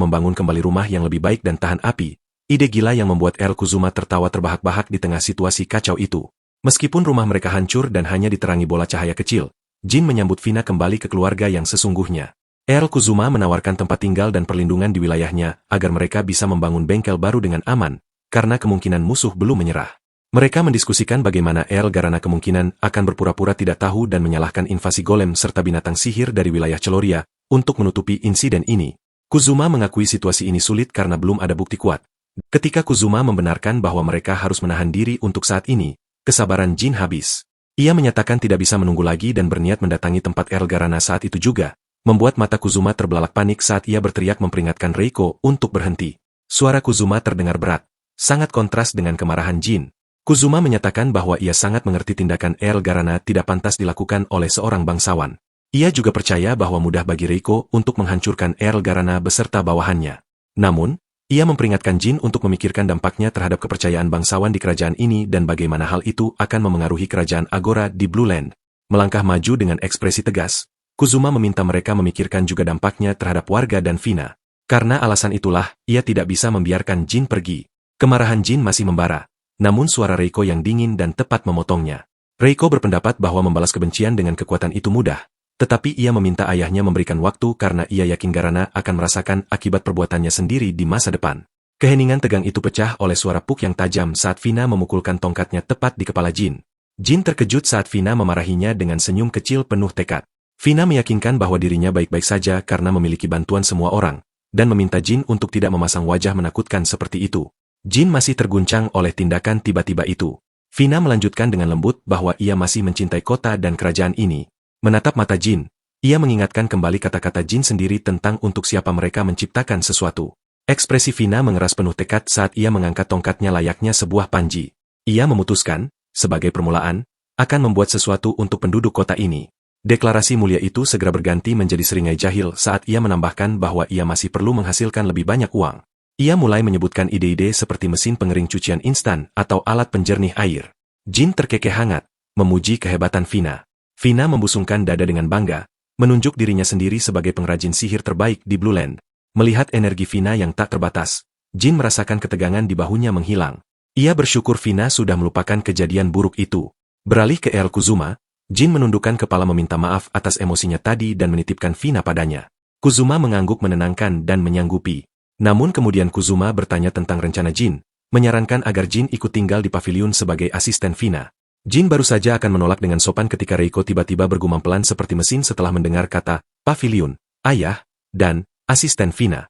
membangun kembali rumah yang lebih baik dan tahan api, ide gila yang membuat Earl Kuzuma tertawa terbahak-bahak di tengah situasi kacau itu. Meskipun rumah mereka hancur dan hanya diterangi bola cahaya kecil, Jin menyambut Vina kembali ke keluarga yang sesungguhnya. Earl Kuzuma menawarkan tempat tinggal dan perlindungan di wilayahnya agar mereka bisa membangun bengkel baru dengan aman, karena kemungkinan musuh belum menyerah. Mereka mendiskusikan bagaimana Earl Garana kemungkinan akan berpura-pura tidak tahu dan menyalahkan invasi golem serta binatang sihir dari wilayah Celoria untuk menutupi insiden ini. Kuzuma mengakui situasi ini sulit karena belum ada bukti kuat. Ketika Kuzuma membenarkan bahwa mereka harus menahan diri untuk saat ini, kesabaran Jin habis. Ia menyatakan tidak bisa menunggu lagi dan berniat mendatangi tempat Earl Garana saat itu juga, membuat mata Kuzuma terbelalak panik saat ia berteriak memperingatkan Reiko untuk berhenti. Suara Kuzuma terdengar berat, sangat kontras dengan kemarahan Jin. Kuzuma menyatakan bahwa ia sangat mengerti tindakan Earl Garana tidak pantas dilakukan oleh seorang bangsawan. Ia juga percaya bahwa mudah bagi Reiko untuk menghancurkan Earl Garana beserta bawahannya. Namun, ia memperingatkan Jin untuk memikirkan dampaknya terhadap kepercayaan bangsawan di kerajaan ini dan bagaimana hal itu akan memengaruhi kerajaan Agora di Blue Land. Melangkah maju dengan ekspresi tegas, Kuzuma meminta mereka memikirkan juga dampaknya terhadap warga dan Vina. Karena alasan itulah, ia tidak bisa membiarkan Jin pergi. Kemarahan Jin masih membara. Namun suara Reiko yang dingin dan tepat memotongnya. Reiko berpendapat bahwa membalas kebencian dengan kekuatan itu mudah, tetapi ia meminta ayahnya memberikan waktu karena ia yakin Garana akan merasakan akibat perbuatannya sendiri di masa depan. Keheningan tegang itu pecah oleh suara puk yang tajam saat Vina memukulkan tongkatnya tepat di kepala Jin. Jin terkejut saat Vina memarahinya dengan senyum kecil penuh tekad. Vina meyakinkan bahwa dirinya baik-baik saja karena memiliki bantuan semua orang, dan meminta Jin untuk tidak memasang wajah menakutkan seperti itu. Jin masih terguncang oleh tindakan tiba-tiba itu. Vina melanjutkan dengan lembut bahwa ia masih mencintai kota dan kerajaan ini. Menatap mata Jin, ia mengingatkan kembali kata-kata Jin sendiri tentang untuk siapa mereka menciptakan sesuatu. Ekspresi Vina mengeras penuh tekad saat ia mengangkat tongkatnya layaknya sebuah panji. Ia memutuskan, sebagai permulaan, akan membuat sesuatu untuk penduduk kota ini. Deklarasi mulia itu segera berganti menjadi seringai jahil saat ia menambahkan bahwa ia masih perlu menghasilkan lebih banyak uang. Ia mulai menyebutkan ide-ide seperti mesin pengering cucian instan atau alat penjernih air. Jin terkekeh hangat, memuji kehebatan Vina. Vina membusungkan dada dengan bangga, menunjuk dirinya sendiri sebagai pengrajin sihir terbaik di Blue Land. Melihat energi Vina yang tak terbatas, Jin merasakan ketegangan di bahunya menghilang. Ia bersyukur Vina sudah melupakan kejadian buruk itu. Beralih ke Earl Kuzuma, Jin menundukkan kepala meminta maaf atas emosinya tadi dan menitipkan Vina padanya. Kuzuma mengangguk menenangkan dan menyanggupi. Namun kemudian Kuzuma bertanya tentang rencana Jin, menyarankan agar Jin ikut tinggal di pavilion sebagai asisten Vina. Jin baru saja akan menolak dengan sopan ketika Reiko tiba-tiba bergumam pelan seperti mesin setelah mendengar kata pavilion, ayah, dan asisten Vina.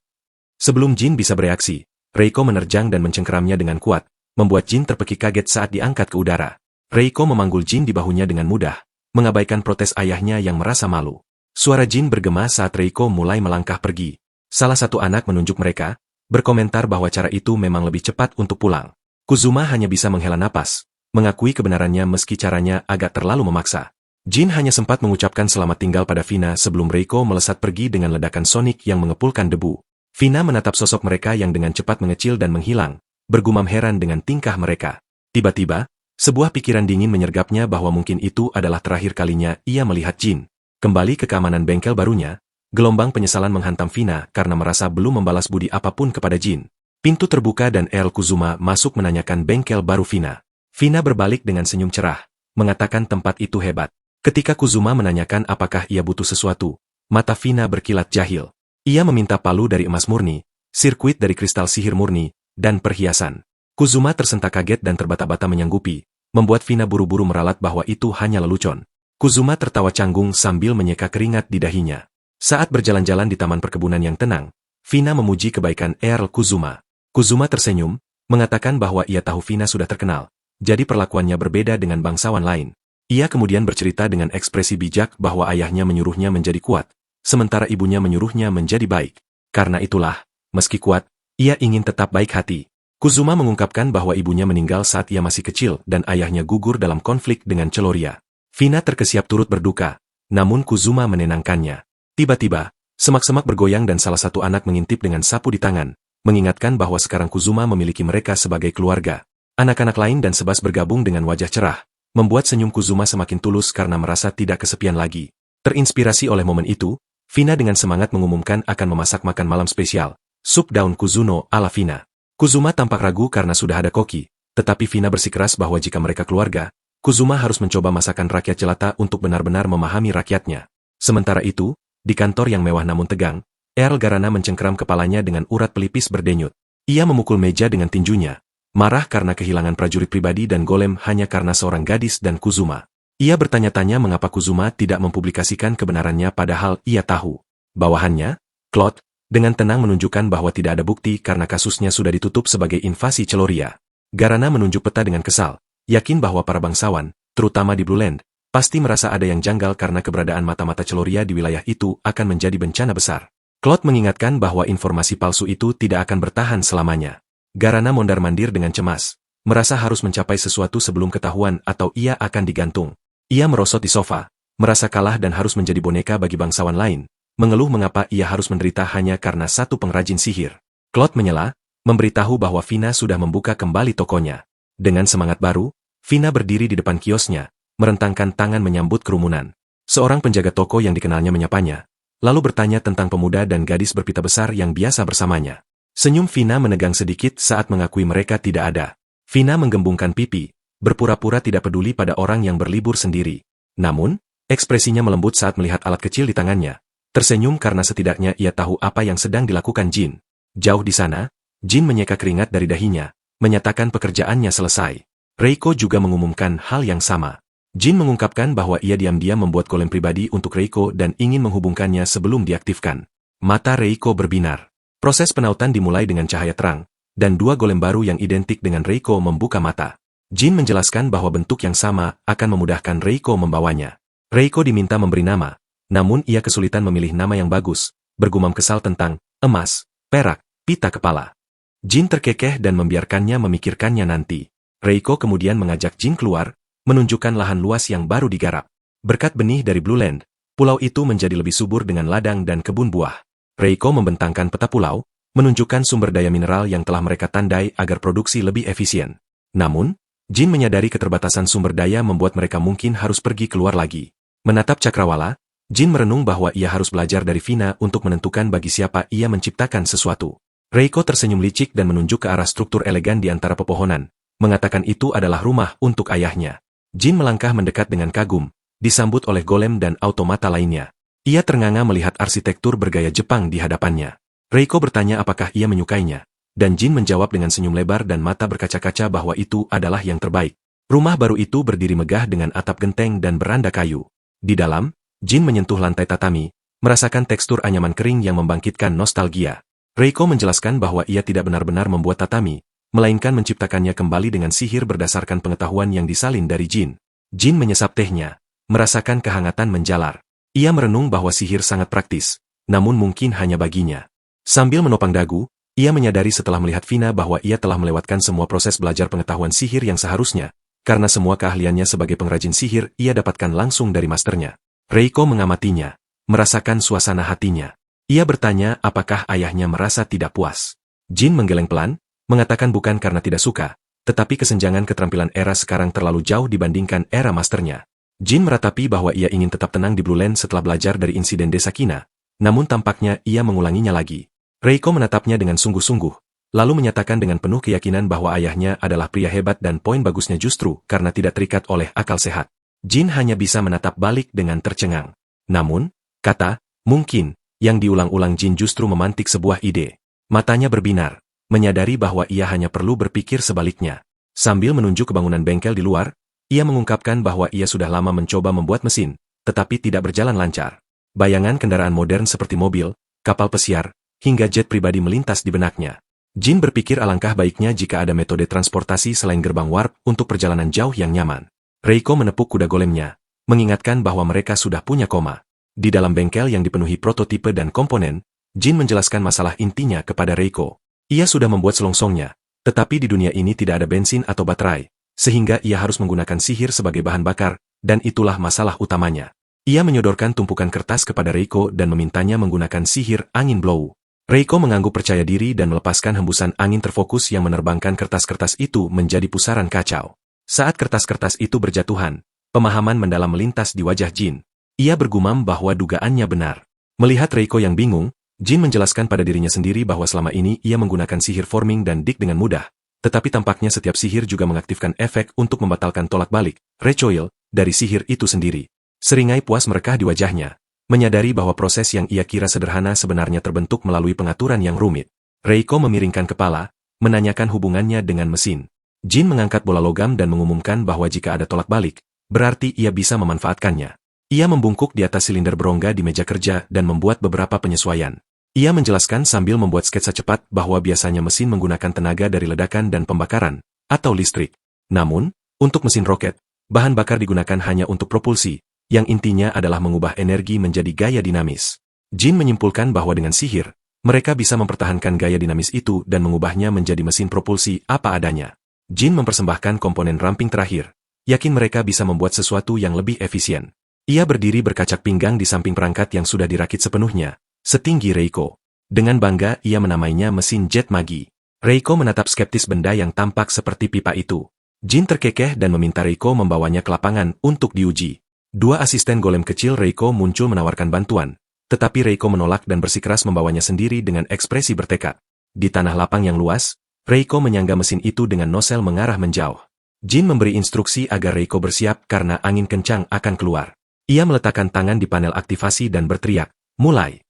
Sebelum Jin bisa bereaksi, Reiko menerjang dan mencengkeramnya dengan kuat, membuat Jin terpekik kaget saat diangkat ke udara. Reiko memanggul Jin di bahunya dengan mudah, mengabaikan protes ayahnya yang merasa malu. Suara Jin bergema saat Reiko mulai melangkah pergi. Salah satu anak menunjuk mereka, berkomentar bahwa cara itu memang lebih cepat untuk pulang. Kuzuma hanya bisa menghela napas, mengakui kebenarannya meski caranya agak terlalu memaksa. Jin hanya sempat mengucapkan selamat tinggal pada Vina sebelum Reiko melesat pergi dengan ledakan sonik yang mengepulkan debu. Vina menatap sosok mereka yang dengan cepat mengecil dan menghilang, bergumam heran dengan tingkah mereka. Tiba-tiba, sebuah pikiran dingin menyergapnya bahwa mungkin itu adalah terakhir kalinya ia melihat Jin. Kembali ke keamanan bengkel barunya, gelombang penyesalan menghantam Vina karena merasa belum membalas budi apapun kepada Jin. Pintu terbuka dan Earl Kuzuma masuk menanyakan bengkel baru Vina. Vina berbalik dengan senyum cerah, mengatakan tempat itu hebat. Ketika Kuzuma menanyakan apakah ia butuh sesuatu, mata Vina berkilat jahil. Ia meminta palu dari emas murni, sirkuit dari kristal sihir murni, dan perhiasan. Kuzuma tersentak kaget dan terbata-bata menyanggupi, membuat Vina buru-buru meralat bahwa itu hanya lelucon. Kuzuma tertawa canggung sambil menyeka keringat di dahinya. Saat berjalan-jalan di taman perkebunan yang tenang, Vina memuji kebaikan Earl Kuzuma. Kuzuma tersenyum, mengatakan bahwa ia tahu Vina sudah terkenal, jadi perlakuannya berbeda dengan bangsawan lain. Ia kemudian bercerita dengan ekspresi bijak bahwa ayahnya menyuruhnya menjadi kuat, sementara ibunya menyuruhnya menjadi baik. Karena itulah, meski kuat, ia ingin tetap baik hati. Kuzuma mengungkapkan bahwa ibunya meninggal saat ia masih kecil dan ayahnya gugur dalam konflik dengan Celoria. Fina terkesiap turut berduka, namun Kuzuma menenangkannya. Tiba-tiba, semak-semak bergoyang dan salah satu anak mengintip dengan sapu di tangan, mengingatkan bahwa sekarang Kuzuma memiliki mereka sebagai keluarga. Anak-anak lain dan Sebas bergabung dengan wajah cerah, membuat senyum Kuzuma semakin tulus karena merasa tidak kesepian lagi. Terinspirasi oleh momen itu, Fina dengan semangat mengumumkan akan memasak makan malam spesial, sup daun kuzuno ala Fina. Kuzuma tampak ragu karena sudah ada koki, tetapi Fina bersikeras bahwa jika mereka keluarga, Kuzuma harus mencoba masakan rakyat jelata untuk benar-benar memahami rakyatnya. Sementara itu, di kantor yang mewah namun tegang, Earl Garana mencengkeram kepalanya dengan urat pelipis berdenyut. Ia memukul meja dengan tinjunya, marah karena kehilangan prajurit pribadi dan golem hanya karena seorang gadis dan Kuzuma. Ia bertanya-tanya mengapa Kuzuma tidak mempublikasikan kebenarannya padahal ia tahu. Bawahannya, Claude, dengan tenang menunjukkan bahwa tidak ada bukti karena kasusnya sudah ditutup sebagai invasi Celoria. Garana menunjuk peta dengan kesal, yakin bahwa para bangsawan, terutama di Blue Land, pasti merasa ada yang janggal karena keberadaan mata-mata Celoria di wilayah itu akan menjadi bencana besar. Claude mengingatkan bahwa informasi palsu itu tidak akan bertahan selamanya. Garana mondar-mandir dengan cemas, merasa harus mencapai sesuatu sebelum ketahuan atau ia akan digantung. Ia merosot di sofa, merasa kalah dan harus menjadi boneka bagi bangsawan lain, mengeluh mengapa ia harus menderita hanya karena satu pengrajin sihir. Claude menyela, memberitahu bahwa Fina sudah membuka kembali tokonya. Dengan semangat baru, Fina berdiri di depan kiosnya, merentangkan tangan menyambut kerumunan. Seorang penjaga toko yang dikenalnya menyapanya, lalu bertanya tentang pemuda dan gadis berpita besar yang biasa bersamanya. Senyum Fina menegang sedikit saat mengakui mereka tidak ada. Fina menggembungkan pipi, berpura-pura tidak peduli pada orang yang berlibur sendiri. Namun, ekspresinya melembut saat melihat alat kecil di tangannya. Tersenyum karena setidaknya ia tahu apa yang sedang dilakukan Jin. Jauh di sana, Jin menyeka keringat dari dahinya, menyatakan pekerjaannya selesai. Reiko juga mengumumkan hal yang sama. Jin mengungkapkan bahwa ia diam-diam membuat golem pribadi untuk Reiko dan ingin menghubungkannya sebelum diaktifkan. Mata Reiko berbinar. Proses penautan dimulai dengan cahaya terang, dan dua golem baru yang identik dengan Reiko membuka mata. Jin menjelaskan bahwa bentuk yang sama akan memudahkan Reiko membawanya. Reiko diminta memberi nama, namun ia kesulitan memilih nama yang bagus, bergumam kesal tentang emas, perak, pita kepala. Jin terkekeh dan membiarkannya memikirkannya nanti. Reiko kemudian mengajak Jin keluar, menunjukkan lahan luas yang baru digarap. Berkat benih dari Blue Land, pulau itu menjadi lebih subur dengan ladang dan kebun buah. Reiko membentangkan peta pulau, menunjukkan sumber daya mineral yang telah mereka tandai agar produksi lebih efisien. Namun, Jin menyadari keterbatasan sumber daya membuat mereka mungkin harus pergi keluar lagi. Menatap cakrawala, Jin merenung bahwa ia harus belajar dari Fina untuk menentukan bagi siapa ia menciptakan sesuatu. Reiko tersenyum licik dan menunjuk ke arah struktur elegan di antara pepohonan, mengatakan itu adalah rumah untuk ayahnya. Jin melangkah mendekat dengan kagum, disambut oleh golem dan automata lainnya. Ia ternganga melihat arsitektur bergaya Jepang di hadapannya. Reiko bertanya apakah ia menyukainya, dan Jin menjawab dengan senyum lebar dan mata berkaca-kaca bahwa itu adalah yang terbaik. Rumah baru itu berdiri megah dengan atap genteng dan beranda kayu. Di dalam, Jin menyentuh lantai tatami, merasakan tekstur anyaman kering yang membangkitkan nostalgia. Reiko menjelaskan bahwa ia tidak benar-benar membuat tatami, melainkan menciptakannya kembali dengan sihir berdasarkan pengetahuan yang disalin dari Jin. Jin menyesap tehnya, merasakan kehangatan menjalar. Ia merenung bahwa sihir sangat praktis, namun mungkin hanya baginya. Sambil menopang dagu, ia menyadari setelah melihat Fina bahwa ia telah melewatkan semua proses belajar pengetahuan sihir yang seharusnya, karena semua keahliannya sebagai pengrajin sihir ia dapatkan langsung dari masternya. Reiko mengamatinya, merasakan suasana hatinya. Ia bertanya apakah ayahnya merasa tidak puas. Jin menggeleng pelan, mengatakan bukan karena tidak suka, tetapi kesenjangan keterampilan era sekarang terlalu jauh dibandingkan era masternya. Jin meratapi bahwa ia ingin tetap tenang di Blue Land setelah belajar dari insiden desa Kina, namun tampaknya ia mengulanginya lagi. Reiko menatapnya dengan sungguh-sungguh, lalu menyatakan dengan penuh keyakinan bahwa ayahnya adalah pria hebat dan poin bagusnya justru karena tidak terikat oleh akal sehat. Jin hanya bisa menatap balik dengan tercengang. Namun, kata, mungkin, yang diulang-ulang Jin justru memantik sebuah ide. Matanya berbinar, menyadari bahwa ia hanya perlu berpikir sebaliknya. Sambil menunjuk ke bangunan bengkel di luar, ia mengungkapkan bahwa ia sudah lama mencoba membuat mesin, tetapi tidak berjalan lancar. Bayangan kendaraan modern seperti mobil, kapal pesiar, hingga jet pribadi melintas di benaknya. Jin berpikir alangkah baiknya jika ada metode transportasi selain gerbang warp untuk perjalanan jauh yang nyaman. Reiko menepuk kuda golemnya, mengingatkan bahwa mereka sudah punya koma. Di dalam bengkel yang dipenuhi prototipe dan komponen, Jin menjelaskan masalah intinya kepada Reiko. Ia sudah membuat selongsongnya, tetapi di dunia ini tidak ada bensin atau baterai, sehingga ia harus menggunakan sihir sebagai bahan bakar, dan itulah masalah utamanya. Ia menyodorkan tumpukan kertas kepada Reiko dan memintanya menggunakan sihir angin blow. Reiko mengangguk percaya diri dan melepaskan hembusan angin terfokus yang menerbangkan kertas-kertas itu menjadi pusaran kacau. Saat kertas-kertas itu berjatuhan, pemahaman mendalam melintas di wajah Jin. Ia bergumam bahwa dugaannya benar. Melihat Reiko yang bingung, Jin menjelaskan pada dirinya sendiri bahwa selama ini ia menggunakan sihir forming dan dik dengan mudah, tetapi tampaknya setiap sihir juga mengaktifkan efek untuk membatalkan tolak balik, recoil, dari sihir itu sendiri. Seringai puas merekah di wajahnya, menyadari bahwa proses yang ia kira sederhana sebenarnya terbentuk melalui pengaturan yang rumit. Reiko memiringkan kepala, menanyakan hubungannya dengan mesin. Jin mengangkat bola logam dan mengumumkan bahwa jika ada tolak balik, berarti ia bisa memanfaatkannya. Ia membungkuk di atas silinder berongga di meja kerja dan membuat beberapa penyesuaian. Ia menjelaskan sambil membuat sketsa cepat bahwa biasanya mesin menggunakan tenaga dari ledakan dan pembakaran, atau listrik. Namun, untuk mesin roket, bahan bakar digunakan hanya untuk propulsi, yang intinya adalah mengubah energi menjadi gaya dinamis. Jin menyimpulkan bahwa dengan sihir, mereka bisa mempertahankan gaya dinamis itu dan mengubahnya menjadi mesin propulsi apa adanya. Jin mempersembahkan komponen ramping terakhir, yakin mereka bisa membuat sesuatu yang lebih efisien. Ia berdiri berkacak pinggang di samping perangkat yang sudah dirakit sepenuhnya, setinggi Reiko. Dengan bangga ia menamainya mesin jet magi. Reiko menatap skeptis benda yang tampak seperti pipa itu. Jin terkekeh dan meminta Reiko membawanya ke lapangan untuk diuji. Dua asisten golem kecil Reiko muncul menawarkan bantuan, tetapi Reiko menolak dan bersikeras membawanya sendiri dengan ekspresi bertekad. Di tanah lapang yang luas, Reiko menyangga mesin itu dengan nosel mengarah menjauh. Jin memberi instruksi agar Reiko bersiap karena angin kencang akan keluar. Ia meletakkan tangan di panel aktivasi dan berteriak, "Mulai!"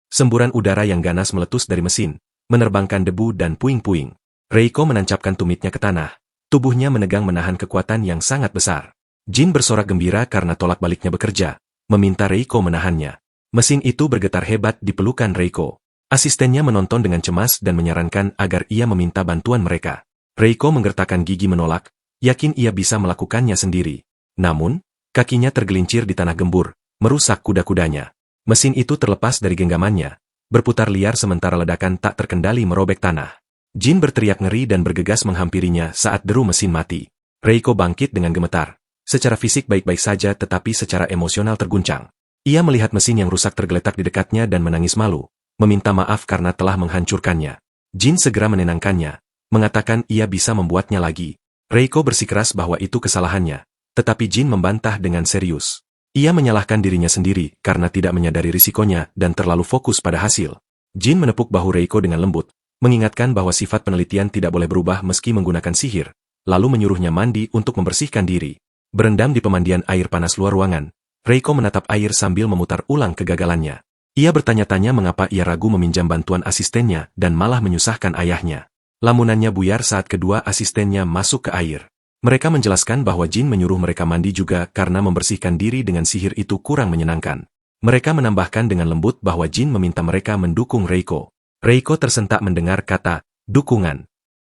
Semburan udara yang ganas meletus dari mesin, menerbangkan debu dan puing-puing. Reiko menancapkan tumitnya ke tanah, tubuhnya menegang menahan kekuatan yang sangat besar. Jin bersorak gembira karena tolak baliknya bekerja, meminta Reiko menahannya. Mesin itu bergetar hebat di pelukan Reiko. Asistennya menonton dengan cemas dan menyarankan agar ia meminta bantuan mereka. Reiko menggertakkan gigi menolak, yakin ia bisa melakukannya sendiri. Namun, kakinya tergelincir di tanah gembur, merusak kuda-kudanya. Mesin itu terlepas dari genggamannya, berputar liar sementara ledakan tak terkendali merobek tanah. Jin berteriak ngeri dan bergegas menghampirinya saat deru mesin mati. Reiko bangkit dengan gemetar. Secara fisik baik-baik saja tetapi secara emosional terguncang. Ia melihat mesin yang rusak tergeletak di dekatnya dan menangis malu, meminta maaf karena telah menghancurkannya. Jin segera menenangkannya, mengatakan ia bisa membuatnya lagi. Reiko bersikeras bahwa itu kesalahannya, tetapi Jin membantah dengan serius. Ia menyalahkan dirinya sendiri karena tidak menyadari risikonya dan terlalu fokus pada hasil. Jin menepuk bahu Reiko dengan lembut, mengingatkan bahwa sifat penelitian tidak boleh berubah meski menggunakan sihir, lalu menyuruhnya mandi untuk membersihkan diri. Berendam di pemandian air panas luar ruangan, Reiko menatap air sambil memutar ulang kegagalannya. Ia bertanya-tanya mengapa ia ragu meminjam bantuan asistennya dan malah menyusahkan ayahnya. Lamunannya buyar saat kedua asistennya masuk ke air. Mereka menjelaskan bahwa Jin menyuruh mereka mandi juga karena membersihkan diri dengan sihir itu kurang menyenangkan. Mereka menambahkan dengan lembut bahwa Jin meminta mereka mendukung Reiko. Reiko tersentak mendengar kata, dukungan.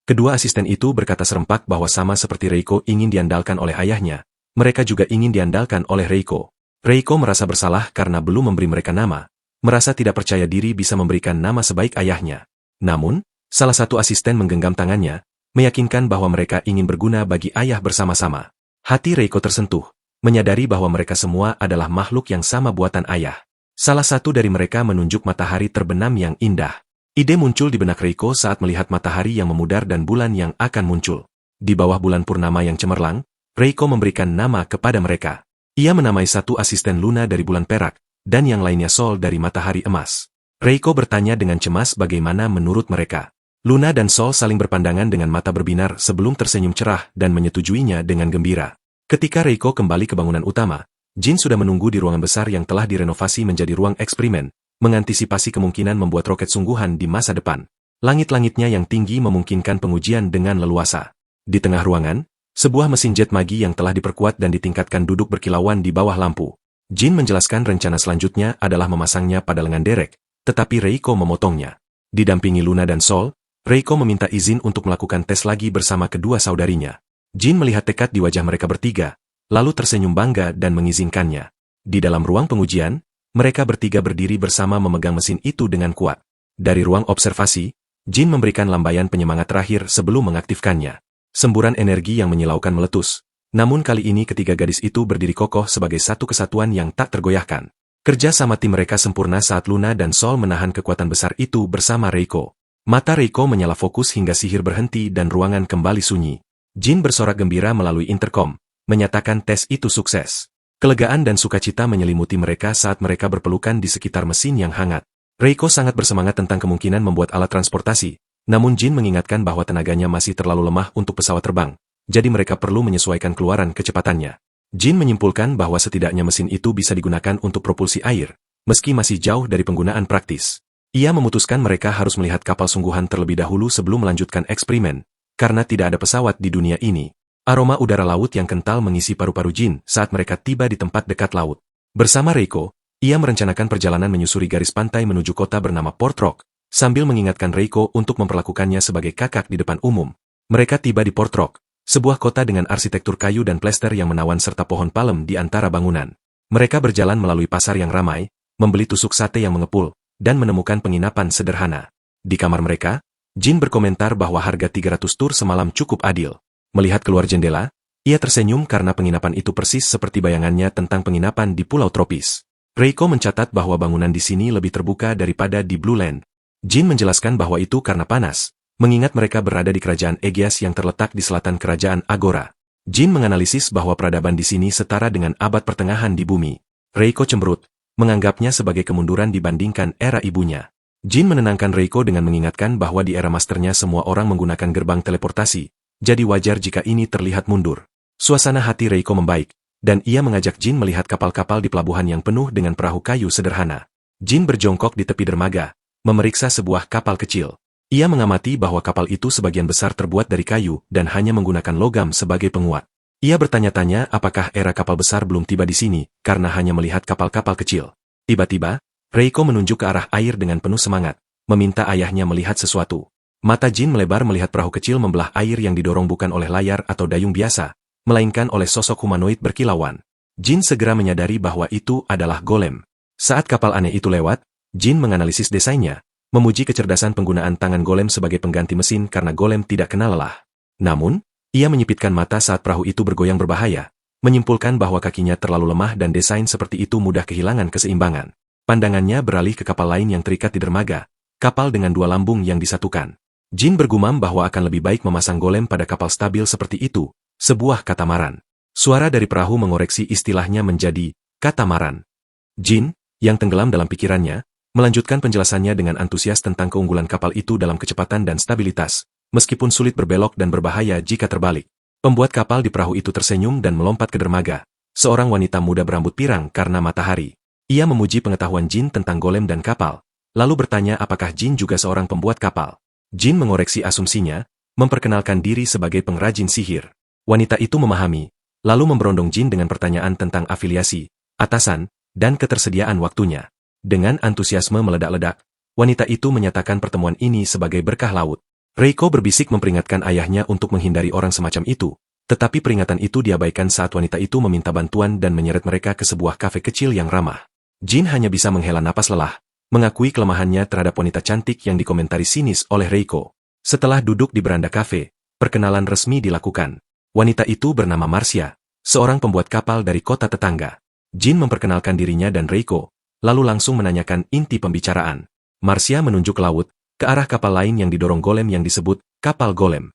Kedua asisten itu berkata serempak bahwa sama seperti Reiko ingin diandalkan oleh ayahnya, mereka juga ingin diandalkan oleh Reiko. Reiko merasa bersalah karena belum memberi mereka nama, merasa tidak percaya diri bisa memberikan nama sebaik ayahnya. Namun, salah satu asisten menggenggam tangannya, meyakinkan bahwa mereka ingin berguna bagi ayah bersama-sama. Hati Reiko tersentuh, menyadari bahwa mereka semua adalah makhluk yang sama buatan ayah. Salah satu dari mereka menunjuk matahari terbenam yang indah. Ide muncul di benak Reiko saat melihat matahari yang memudar dan bulan yang akan muncul. Di bawah bulan purnama yang cemerlang, Reiko memberikan nama kepada mereka. Ia menamai satu asisten Luna dari bulan perak, dan yang lainnya Sol dari matahari emas. Reiko bertanya dengan cemas bagaimana menurut mereka. Luna dan Sol saling berpandangan dengan mata berbinar sebelum tersenyum cerah dan menyetujuinya dengan gembira. Ketika Reiko kembali ke bangunan utama, Jin sudah menunggu di ruangan besar yang telah direnovasi menjadi ruang eksperimen, mengantisipasi kemungkinan membuat roket sungguhan di masa depan. Langit-langitnya yang tinggi memungkinkan pengujian dengan leluasa. Di tengah ruangan, sebuah mesin jet magi yang telah diperkuat dan ditingkatkan duduk berkilauan di bawah lampu. Jin menjelaskan rencana selanjutnya adalah memasangnya pada lengan derek, tetapi Reiko memotongnya. Didampingi Luna dan Sol, Reiko meminta izin untuk melakukan tes lagi bersama kedua saudarinya. Jin melihat tekad di wajah mereka bertiga, lalu tersenyum bangga dan mengizinkannya. Di dalam ruang pengujian, mereka bertiga berdiri bersama memegang mesin itu dengan kuat. Dari ruang observasi, Jin memberikan lambaian penyemangat terakhir sebelum mengaktifkannya. Semburan energi yang menyilaukan meletus. Namun kali ini ketiga gadis itu berdiri kokoh sebagai satu kesatuan yang tak tergoyahkan. Kerja sama tim mereka sempurna saat Luna dan Sol menahan kekuatan besar itu bersama Reiko. Mata Reiko menyala fokus hingga sihir berhenti dan ruangan kembali sunyi. Jin bersorak gembira melalui interkom, menyatakan tes itu sukses. Kelegaan dan sukacita menyelimuti mereka saat mereka berpelukan di sekitar mesin yang hangat. Reiko sangat bersemangat tentang kemungkinan membuat alat transportasi, namun Jin mengingatkan bahwa tenaganya masih terlalu lemah untuk pesawat terbang, jadi mereka perlu menyesuaikan keluaran kecepatannya. Jin menyimpulkan bahwa setidaknya mesin itu bisa digunakan untuk propulsi air, meski masih jauh dari penggunaan praktis. Ia memutuskan mereka harus melihat kapal sungguhan terlebih dahulu sebelum melanjutkan eksperimen, karena tidak ada pesawat di dunia ini. Aroma udara laut yang kental mengisi paru-paru Jin saat mereka tiba di tempat dekat laut. Bersama Reiko, ia merencanakan perjalanan menyusuri garis pantai menuju kota bernama Port Rock, sambil mengingatkan Reiko untuk memperlakukannya sebagai kakak di depan umum. Mereka tiba di Port Rock, sebuah kota dengan arsitektur kayu dan plester yang menawan serta pohon palem di antara bangunan. Mereka berjalan melalui pasar yang ramai, membeli tusuk sate yang mengepul, dan menemukan penginapan sederhana. Di kamar mereka, Jin berkomentar bahwa harga 300 tur semalam cukup adil. Melihat keluar jendela, ia tersenyum karena penginapan itu persis seperti bayangannya tentang penginapan di pulau tropis. Reiko mencatat bahwa bangunan di sini lebih terbuka daripada di Blue Land. Jin menjelaskan bahwa itu karena panas, mengingat mereka berada di kerajaan Aegeas yang terletak di selatan kerajaan Agora. Jin menganalisis bahwa peradaban di sini setara dengan abad pertengahan di bumi. Reiko cemberut, menganggapnya sebagai kemunduran dibandingkan era ibunya. Jin menenangkan Reiko dengan mengingatkan bahwa di era masternya semua orang menggunakan gerbang teleportasi, jadi wajar jika ini terlihat mundur. Suasana hati Reiko membaik, dan ia mengajak Jin melihat kapal-kapal di pelabuhan yang penuh dengan perahu kayu sederhana. Jin berjongkok di tepi dermaga, memeriksa sebuah kapal kecil. Ia mengamati bahwa kapal itu sebagian besar terbuat dari kayu dan hanya menggunakan logam sebagai penguat. Ia bertanya-tanya apakah era kapal besar belum tiba di sini, karena hanya melihat kapal-kapal kecil. Tiba-tiba, Reiko menunjuk ke arah air dengan penuh semangat, meminta ayahnya melihat sesuatu. Mata Jin melebar melihat perahu kecil membelah air yang didorong bukan oleh layar atau dayung biasa, melainkan oleh sosok humanoid berkilauan. Jin segera menyadari bahwa itu adalah golem. Saat kapal aneh itu lewat, Jin menganalisis desainnya, memuji kecerdasan penggunaan tangan golem sebagai pengganti mesin karena golem tidak kenal lelah. Namun, ia menyipitkan mata saat perahu itu bergoyang berbahaya, menyimpulkan bahwa kakinya terlalu lemah dan desain seperti itu mudah kehilangan keseimbangan. Pandangannya beralih ke kapal lain yang terikat di dermaga, kapal dengan dua lambung yang disatukan. Jin bergumam bahwa akan lebih baik memasang golem pada kapal stabil seperti itu, sebuah katamaran. Suara dari perahu mengoreksi istilahnya menjadi katamaran. Jin, yang tenggelam dalam pikirannya, melanjutkan penjelasannya dengan antusias tentang keunggulan kapal itu dalam kecepatan dan stabilitas, meskipun sulit berbelok dan berbahaya jika terbalik. Pembuat kapal di perahu itu tersenyum dan melompat ke dermaga, seorang wanita muda berambut pirang karena matahari. Ia memuji pengetahuan Jin tentang golem dan kapal, lalu bertanya apakah Jin juga seorang pembuat kapal. Jin mengoreksi asumsinya, memperkenalkan diri sebagai pengrajin sihir. Wanita itu memahami, lalu memberondong Jin dengan pertanyaan tentang afiliasi, atasan, dan ketersediaan waktunya. Dengan antusiasme meledak-ledak, wanita itu menyatakan pertemuan ini sebagai berkah laut. Reiko berbisik memperingatkan ayahnya untuk menghindari orang semacam itu, tetapi peringatan itu diabaikan saat wanita itu meminta bantuan dan menyeret mereka ke sebuah kafe kecil yang ramah. Jin hanya bisa menghela napas lelah, mengakui kelemahannya terhadap wanita cantik yang dikomentari sinis oleh Reiko. Setelah duduk di beranda kafe, perkenalan resmi dilakukan. Wanita itu bernama Marcia, seorang pembuat kapal dari kota tetangga. Jin memperkenalkan dirinya dan Reiko, lalu langsung menanyakan inti pembicaraan. Marcia menunjuk ke laut, ke arah kapal lain yang didorong golem yang disebut kapal golem.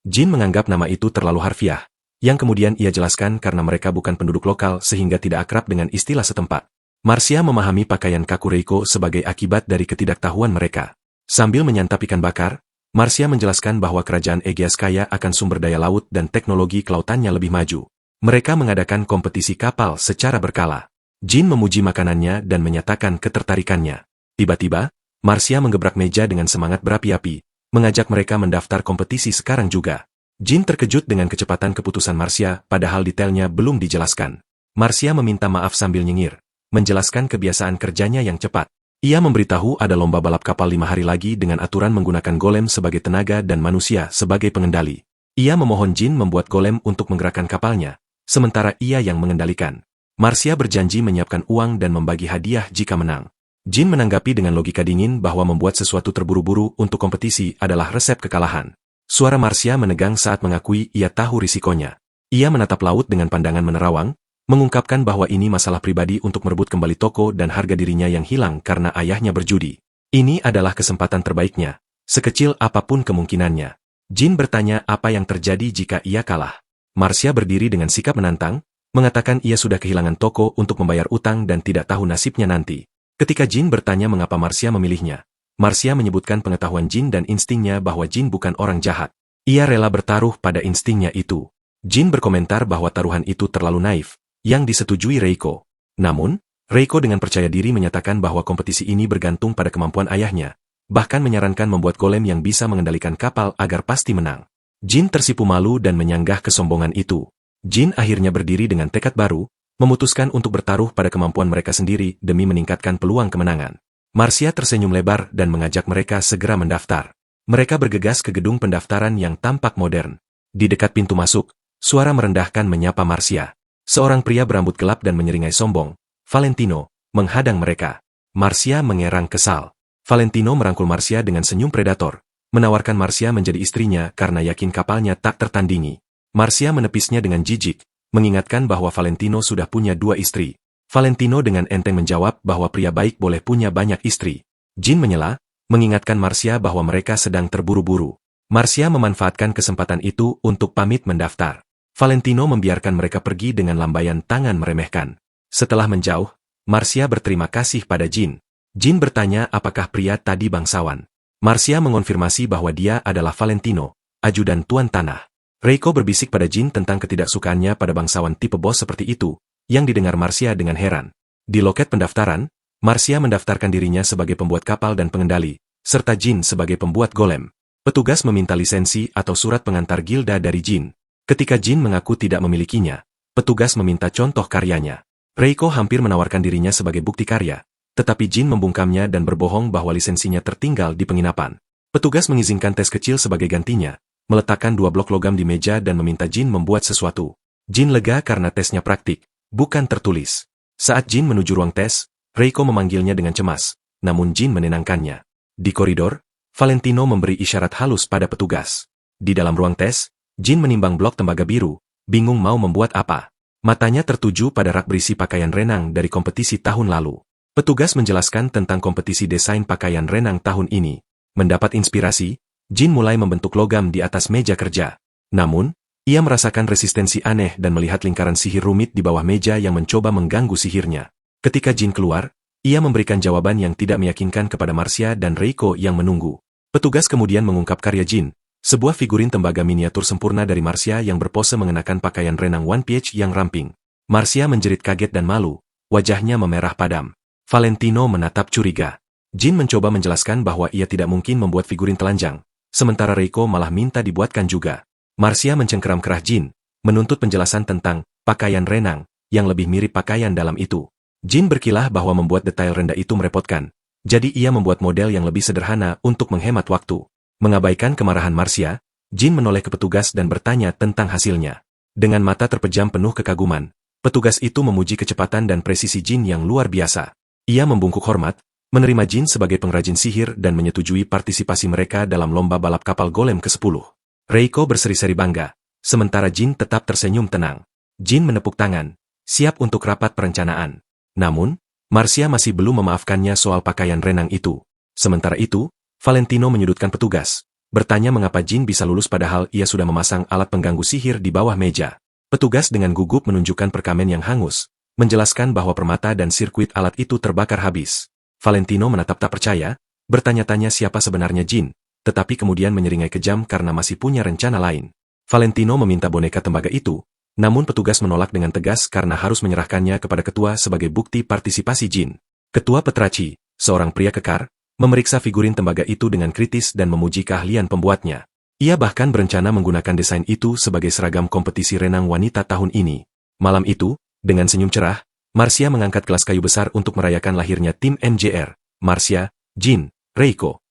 Jin menganggap nama itu terlalu harfiah, yang kemudian ia jelaskan karena mereka bukan penduduk lokal sehingga tidak akrab dengan istilah setempat. Marcia memahami pakaian kaku Reiko sebagai akibat dari ketidaktahuan mereka. Sambil menyantap ikan bakar, Marcia menjelaskan bahwa kerajaan Aegeas kaya akan sumber daya laut dan teknologi kelautannya lebih maju. Mereka mengadakan kompetisi kapal secara berkala. Jin memuji makanannya dan menyatakan ketertarikannya. Tiba-tiba, Marcia menggebrak meja dengan semangat berapi-api, mengajak mereka mendaftar kompetisi sekarang juga. Jin terkejut dengan kecepatan keputusan Marcia, padahal detailnya belum dijelaskan. Marcia meminta maaf sambil nyengir, menjelaskan kebiasaan kerjanya yang cepat. Ia memberitahu ada lomba balap kapal 5 hari lagi dengan aturan menggunakan golem sebagai tenaga dan manusia sebagai pengendali. Ia memohon Jin membuat golem untuk menggerakkan kapalnya, sementara ia yang mengendalikan. Marcia berjanji menyiapkan uang dan membagi hadiah jika menang. Jin menanggapi dengan logika dingin bahwa membuat sesuatu terburu-buru untuk kompetisi adalah resep kekalahan. Suara Marcia menegang saat mengakui ia tahu risikonya. Ia menatap laut dengan pandangan menerawang, mengungkapkan bahwa ini masalah pribadi untuk merebut kembali toko dan harga dirinya yang hilang karena ayahnya berjudi. Ini adalah kesempatan terbaiknya, sekecil apapun kemungkinannya. Jin bertanya apa yang terjadi jika ia kalah. Marcia berdiri dengan sikap menantang, mengatakan ia sudah kehilangan toko untuk membayar utang dan tidak tahu nasibnya nanti. Ketika Jin bertanya mengapa Marcia memilihnya, Marcia menyebutkan pengetahuan Jin dan instingnya bahwa Jin bukan orang jahat. Ia rela bertaruh pada instingnya itu. Jin berkomentar bahwa taruhan itu terlalu naif, yang disetujui Reiko. Namun, Reiko dengan percaya diri menyatakan bahwa kompetisi ini bergantung pada kemampuan ayahnya, bahkan menyarankan membuat golem yang bisa mengendalikan kapal agar pasti menang. Jin tersipu malu dan menyanggah kesombongan itu. Jin akhirnya berdiri dengan tekad baru, memutuskan untuk bertaruh pada kemampuan mereka sendiri demi meningkatkan peluang kemenangan. Marcia tersenyum lebar dan mengajak mereka segera mendaftar. Mereka bergegas ke gedung pendaftaran yang tampak modern. Di dekat pintu masuk, suara merendahkan menyapa Marcia. Seorang pria berambut gelap dan menyeringai sombong, Valentino, menghadang mereka. Marcia mengerang kesal. Valentino merangkul Marcia dengan senyum predator, menawarkan Marcia menjadi istrinya karena yakin kapalnya tak tertandingi. Marcia menepisnya dengan jijik, mengingatkan bahwa Valentino sudah punya 2 istri. Valentino dengan enteng menjawab bahwa pria baik boleh punya banyak istri. Jin menyela, mengingatkan Marcia bahwa mereka sedang terburu-buru. Marcia memanfaatkan kesempatan itu untuk pamit mendaftar. Valentino membiarkan mereka pergi dengan lambaian tangan meremehkan. Setelah menjauh, Marcia berterima kasih pada Jin. Jin bertanya apakah pria tadi bangsawan. Marcia mengonfirmasi bahwa dia adalah Valentino, ajudan tuan tanah. Reiko berbisik pada Jin tentang ketidaksukaannya pada bangsawan tipe bos seperti itu, yang didengar Marcia dengan heran. Di loket pendaftaran, Marcia mendaftarkan dirinya sebagai pembuat kapal dan pengendali, serta Jin sebagai pembuat golem. Petugas meminta lisensi atau surat pengantar gilda dari Jin. Ketika Jin mengaku tidak memilikinya, petugas meminta contoh karyanya. Reiko hampir menawarkan dirinya sebagai bukti karya, tetapi Jin membungkamnya dan berbohong bahwa lisensinya tertinggal di penginapan. Petugas mengizinkan tes kecil sebagai gantinya, meletakkan 2 blok logam di meja dan meminta Jin membuat sesuatu. Jin lega karena tesnya praktik, bukan tertulis. Saat Jin menuju ruang tes, Reiko memanggilnya dengan cemas, namun Jin menenangkannya. Di koridor, Valentino memberi isyarat halus pada petugas. Di dalam ruang tes, Jin menimbang blok tembaga biru, bingung mau membuat apa. Matanya tertuju pada rak berisi pakaian renang dari kompetisi tahun lalu. Petugas menjelaskan tentang kompetisi desain pakaian renang tahun ini. Mendapat inspirasi, Jin mulai membentuk logam di atas meja kerja. Namun, ia merasakan resistensi aneh dan melihat lingkaran sihir rumit di bawah meja yang mencoba mengganggu sihirnya. Ketika Jin keluar, ia memberikan jawaban yang tidak meyakinkan kepada Marcia dan Reiko yang menunggu. Petugas kemudian mengungkap karya Jin. Sebuah figurin tembaga miniatur sempurna dari Marcia yang berpose mengenakan pakaian renang One Piece yang ramping. Marcia menjerit kaget dan malu, wajahnya memerah padam. Valentino menatap curiga. Jin mencoba menjelaskan bahwa ia tidak mungkin membuat figurin telanjang, sementara Reiko malah minta dibuatkan juga. Marcia mencengkeram kerah Jin, menuntut penjelasan tentang pakaian renang, yang lebih mirip pakaian dalam itu. Jin berkilah bahwa membuat detail rendah itu merepotkan, jadi ia membuat model yang lebih sederhana untuk menghemat waktu. Mengabaikan kemarahan Marcia, Jin menoleh ke petugas dan bertanya tentang hasilnya. Dengan mata terpejam penuh kekaguman, petugas itu memuji kecepatan dan presisi Jin yang luar biasa. Ia membungkuk hormat, menerima Jin sebagai pengrajin sihir dan menyetujui partisipasi mereka dalam lomba balap kapal golem ke-10. Reiko berseri-seri bangga, sementara Jin tetap tersenyum tenang. Jin menepuk tangan, siap untuk rapat perencanaan. Namun, Marcia masih belum memaafkannya soal pakaian renang itu. Sementara itu, Valentino menyudutkan petugas, bertanya mengapa Jin bisa lulus padahal ia sudah memasang alat pengganggu sihir di bawah meja. Petugas dengan gugup menunjukkan perkamen yang hangus, menjelaskan bahwa permata dan sirkuit alat itu terbakar habis. Valentino menatap tak percaya, bertanya-tanya siapa sebenarnya Jin, tetapi kemudian menyeringai kejam karena masih punya rencana lain. Valentino meminta boneka tembaga itu, namun petugas menolak dengan tegas karena harus menyerahkannya kepada ketua sebagai bukti partisipasi Jin. Ketua Petraci, seorang pria kekar, memeriksa figurin tembaga itu dengan kritis dan memuji keahlian pembuatnya. Ia bahkan berencana menggunakan desain itu sebagai seragam kompetisi renang wanita tahun ini. Malam itu, dengan senyum cerah, Marcia mengangkat gelas kayu besar untuk merayakan lahirnya tim MJR, Marcia, Jin, Reiko.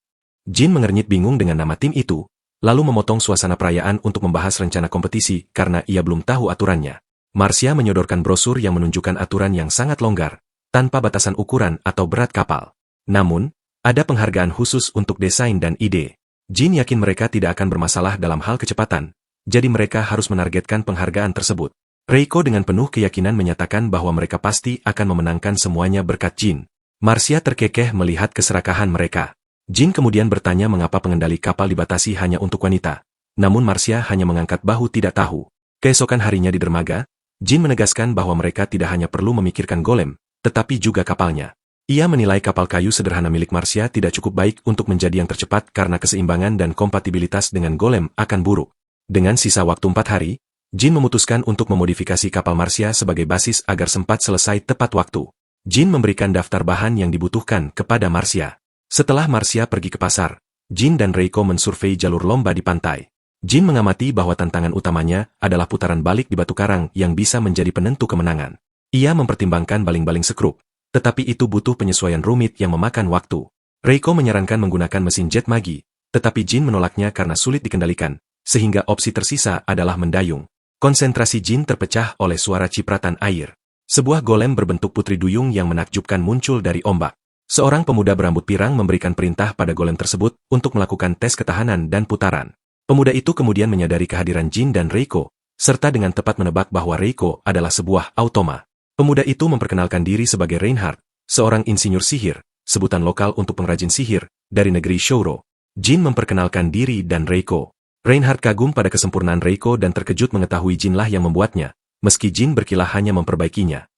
Jin mengernyit bingung dengan nama tim itu, lalu memotong suasana perayaan untuk membahas rencana kompetisi karena ia belum tahu aturannya. Marcia menyodorkan brosur yang menunjukkan aturan yang sangat longgar, tanpa batasan ukuran atau berat kapal. Namun, ada penghargaan khusus untuk desain dan ide. Jin yakin mereka tidak akan bermasalah dalam hal kecepatan, jadi mereka harus menargetkan penghargaan tersebut. Reiko dengan penuh keyakinan menyatakan bahwa mereka pasti akan memenangkan semuanya berkat Jin. Marcia terkekeh melihat keserakahan mereka. Jin kemudian bertanya mengapa pengendali kapal dibatasi hanya untuk wanita. Namun Marcia hanya mengangkat bahu tidak tahu. Keesokan harinya di dermaga, Jin menegaskan bahwa mereka tidak hanya perlu memikirkan golem, tetapi juga kapalnya. Ia menilai kapal kayu sederhana milik Marcia tidak cukup baik untuk menjadi yang tercepat karena keseimbangan dan kompatibilitas dengan golem akan buruk. Dengan sisa waktu 4 hari, Jin memutuskan untuk memodifikasi kapal Marcia sebagai basis agar sempat selesai tepat waktu. Jin memberikan daftar bahan yang dibutuhkan kepada Marcia. Setelah Marcia pergi ke pasar, Jin dan Reiko mensurvei jalur lomba di pantai. Jin mengamati bahwa tantangan utamanya adalah putaran balik di batu karang yang bisa menjadi penentu kemenangan. Ia mempertimbangkan baling-baling sekrup, tetapi itu butuh penyesuaian rumit yang memakan waktu. Reiko menyarankan menggunakan mesin jet magi, tetapi Jin menolaknya karena sulit dikendalikan, sehingga opsi tersisa adalah mendayung. Konsentrasi Jin terpecah oleh suara cipratan air. Sebuah golem berbentuk putri duyung yang menakjubkan muncul dari ombak. Seorang pemuda berambut pirang memberikan perintah pada golem tersebut untuk melakukan tes ketahanan dan putaran. Pemuda itu kemudian menyadari kehadiran Jin dan Reiko, serta dengan tepat menebak bahwa Reiko adalah sebuah automa. Pemuda itu memperkenalkan diri sebagai Reinhardt, seorang insinyur sihir, sebutan lokal untuk pengrajin sihir, dari negeri Shouro. Jin memperkenalkan diri dan Reiko. Reinhardt kagum pada kesempurnaan Reiko dan terkejut mengetahui Jinlah yang membuatnya, meski Jin berkilah hanya memperbaikinya.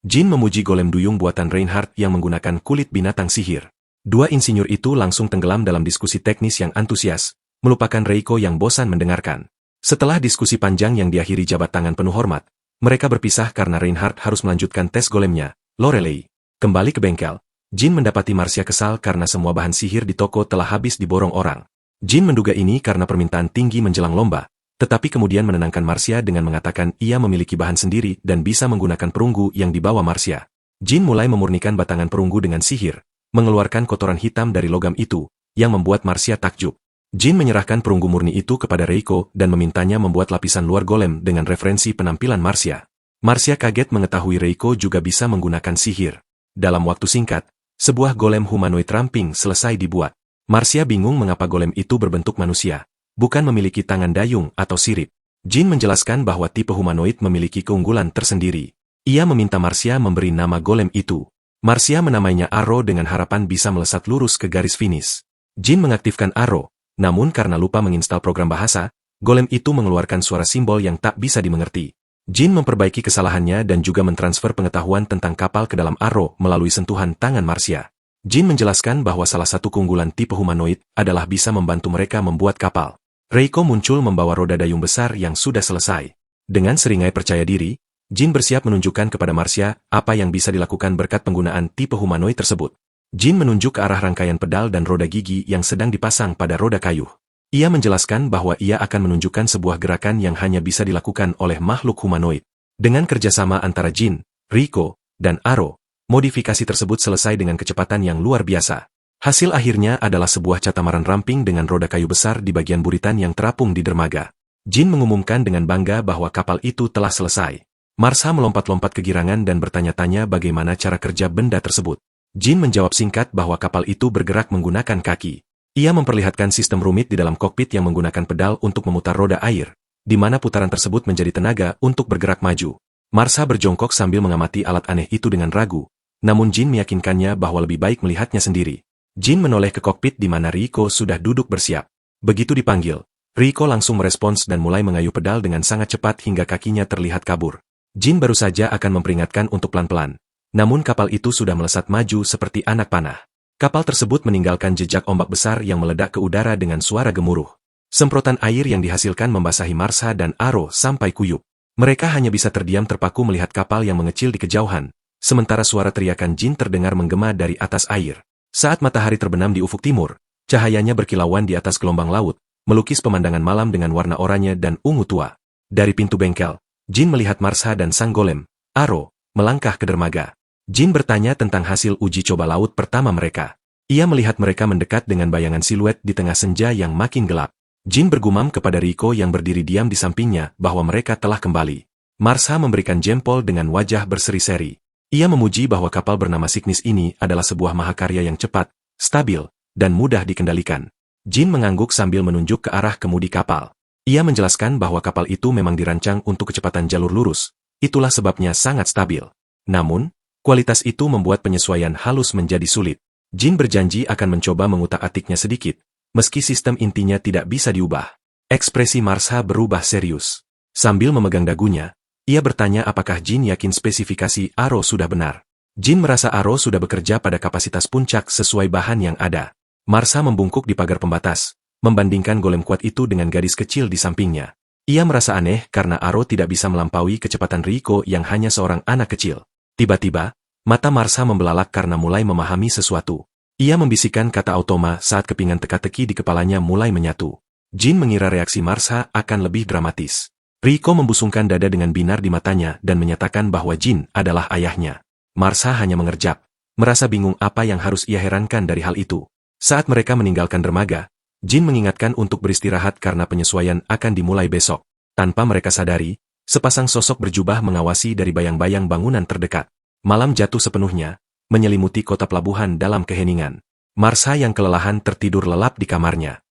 Jin memuji golem duyung buatan Reinhardt yang menggunakan kulit binatang sihir. Dua insinyur itu langsung tenggelam dalam diskusi teknis yang antusias, melupakan Reiko yang bosan mendengarkan. Setelah diskusi panjang yang diakhiri jabat tangan penuh hormat, mereka berpisah karena Reinhardt harus melanjutkan tes golemnya, Lorelei. Kembali ke bengkel, Jin mendapati Marcia kesal karena semua bahan sihir di toko telah habis diborong orang. Jin menduga ini karena permintaan tinggi menjelang lomba, tetapi kemudian menenangkan Marcia dengan mengatakan ia memiliki bahan sendiri dan bisa menggunakan perunggu yang dibawa Marcia. Jin mulai memurnikan batangan perunggu dengan sihir, mengeluarkan kotoran hitam dari logam itu, yang membuat Marcia takjub. Jin menyerahkan perunggu murni itu kepada Reiko dan memintanya membuat lapisan luar golem dengan referensi penampilan Marcia. Marcia kaget mengetahui Reiko juga bisa menggunakan sihir. Dalam waktu singkat, sebuah golem humanoid ramping selesai dibuat. Marcia bingung mengapa golem itu berbentuk manusia, bukan memiliki tangan dayung atau sirip. Jin menjelaskan bahwa tipe humanoid memiliki keunggulan tersendiri. Ia meminta Marcia memberi nama golem itu. Marcia menamainya Arrow dengan harapan bisa melesat lurus ke garis finish. Jin mengaktifkan Arrow, namun karena lupa menginstal program bahasa, golem itu mengeluarkan suara simbol yang tak bisa dimengerti. Jin memperbaiki kesalahannya dan juga mentransfer pengetahuan tentang kapal ke dalam Arrow melalui sentuhan tangan Marcia. Jin menjelaskan bahwa salah satu keunggulan tipe humanoid adalah bisa membantu mereka membuat kapal. Reiko muncul membawa roda dayung besar yang sudah selesai. Dengan seringai percaya diri, Jin bersiap menunjukkan kepada Marcia apa yang bisa dilakukan berkat penggunaan tipe humanoid tersebut. Jin menunjuk ke arah rangkaian pedal dan roda gigi yang sedang dipasang pada roda kayu. Ia menjelaskan bahwa ia akan menunjukkan sebuah gerakan yang hanya bisa dilakukan oleh makhluk humanoid. Dengan kerjasama antara Jin, Reiko, dan Arrow, modifikasi tersebut selesai dengan kecepatan yang luar biasa. Hasil akhirnya adalah sebuah catamaran ramping dengan roda kayu besar di bagian buritan yang terapung di dermaga. Jin mengumumkan dengan bangga bahwa kapal itu telah selesai. Marcia melompat-lompat kegirangan dan bertanya-tanya bagaimana cara kerja benda tersebut. Jin menjawab singkat bahwa kapal itu bergerak menggunakan kaki. Ia memperlihatkan sistem rumit di dalam kokpit yang menggunakan pedal untuk memutar roda air, di mana putaran tersebut menjadi tenaga untuk bergerak maju. Marcia berjongkok sambil mengamati alat aneh itu dengan ragu, namun Jin meyakinkannya bahwa lebih baik melihatnya sendiri. Jin menoleh ke kokpit di mana Reiko sudah duduk bersiap. Begitu dipanggil, Reiko langsung merespons dan mulai mengayuh pedal dengan sangat cepat hingga kakinya terlihat kabur. Jin baru saja akan memperingatkan untuk pelan-pelan, namun kapal itu sudah melesat maju seperti anak panah. Kapal tersebut meninggalkan jejak ombak besar yang meledak ke udara dengan suara gemuruh. Semprotan air yang dihasilkan membasahi Marcia dan Arrow sampai kuyup. Mereka hanya bisa terdiam terpaku melihat kapal yang mengecil di kejauhan, sementara suara teriakan Jin terdengar menggema dari atas air. Saat matahari terbenam di ufuk timur, cahayanya berkilauan di atas gelombang laut, melukis pemandangan malam dengan warna oranye dan ungu tua. Dari pintu bengkel, Jin melihat Marcia dan sang golem, Arrow, melangkah ke dermaga. Jin bertanya tentang hasil uji coba laut pertama mereka. Ia melihat mereka mendekat dengan bayangan siluet di tengah senja yang makin gelap. Jin bergumam kepada Riko yang berdiri diam di sampingnya bahwa mereka telah kembali. Marsha memberikan jempol dengan wajah berseri-seri. Ia memuji bahwa kapal bernama Cygnus ini adalah sebuah mahakarya yang cepat, stabil, dan mudah dikendalikan. Jin mengangguk sambil menunjuk ke arah kemudi kapal. Ia menjelaskan bahwa kapal itu memang dirancang untuk kecepatan jalur lurus, itulah sebabnya sangat stabil. Namun, kualitas itu membuat penyesuaian halus menjadi sulit. Jin berjanji akan mencoba mengutak-atiknya sedikit, meski sistem intinya tidak bisa diubah. Ekspresi Marsha berubah serius. Sambil memegang dagunya, ia bertanya apakah Jin yakin spesifikasi Arrow sudah benar. Jin merasa Arrow sudah bekerja pada kapasitas puncak sesuai bahan yang ada. Marsha membungkuk di pagar pembatas, membandingkan golem kuat itu dengan gadis kecil di sampingnya. Ia merasa aneh karena Arrow tidak bisa melampaui kecepatan Riko yang hanya seorang anak kecil. Tiba-tiba, mata Marsha membelalak karena mulai memahami sesuatu. Ia membisikkan kata automa saat kepingan teka-teki di kepalanya mulai menyatu. Jin mengira reaksi Marsha akan lebih dramatis. Riko membusungkan dada dengan binar di matanya dan menyatakan bahwa Jin adalah ayahnya. Marsha hanya mengerjap, merasa bingung apa yang harus ia herankan dari hal itu. Saat mereka meninggalkan dermaga, Jin mengingatkan untuk beristirahat karena penyesuaian akan dimulai besok. Tanpa mereka sadari, sepasang sosok berjubah mengawasi dari bayang-bayang bangunan terdekat. Malam jatuh sepenuhnya, menyelimuti kota pelabuhan dalam keheningan. Marsha yang kelelahan tertidur lelap di kamarnya.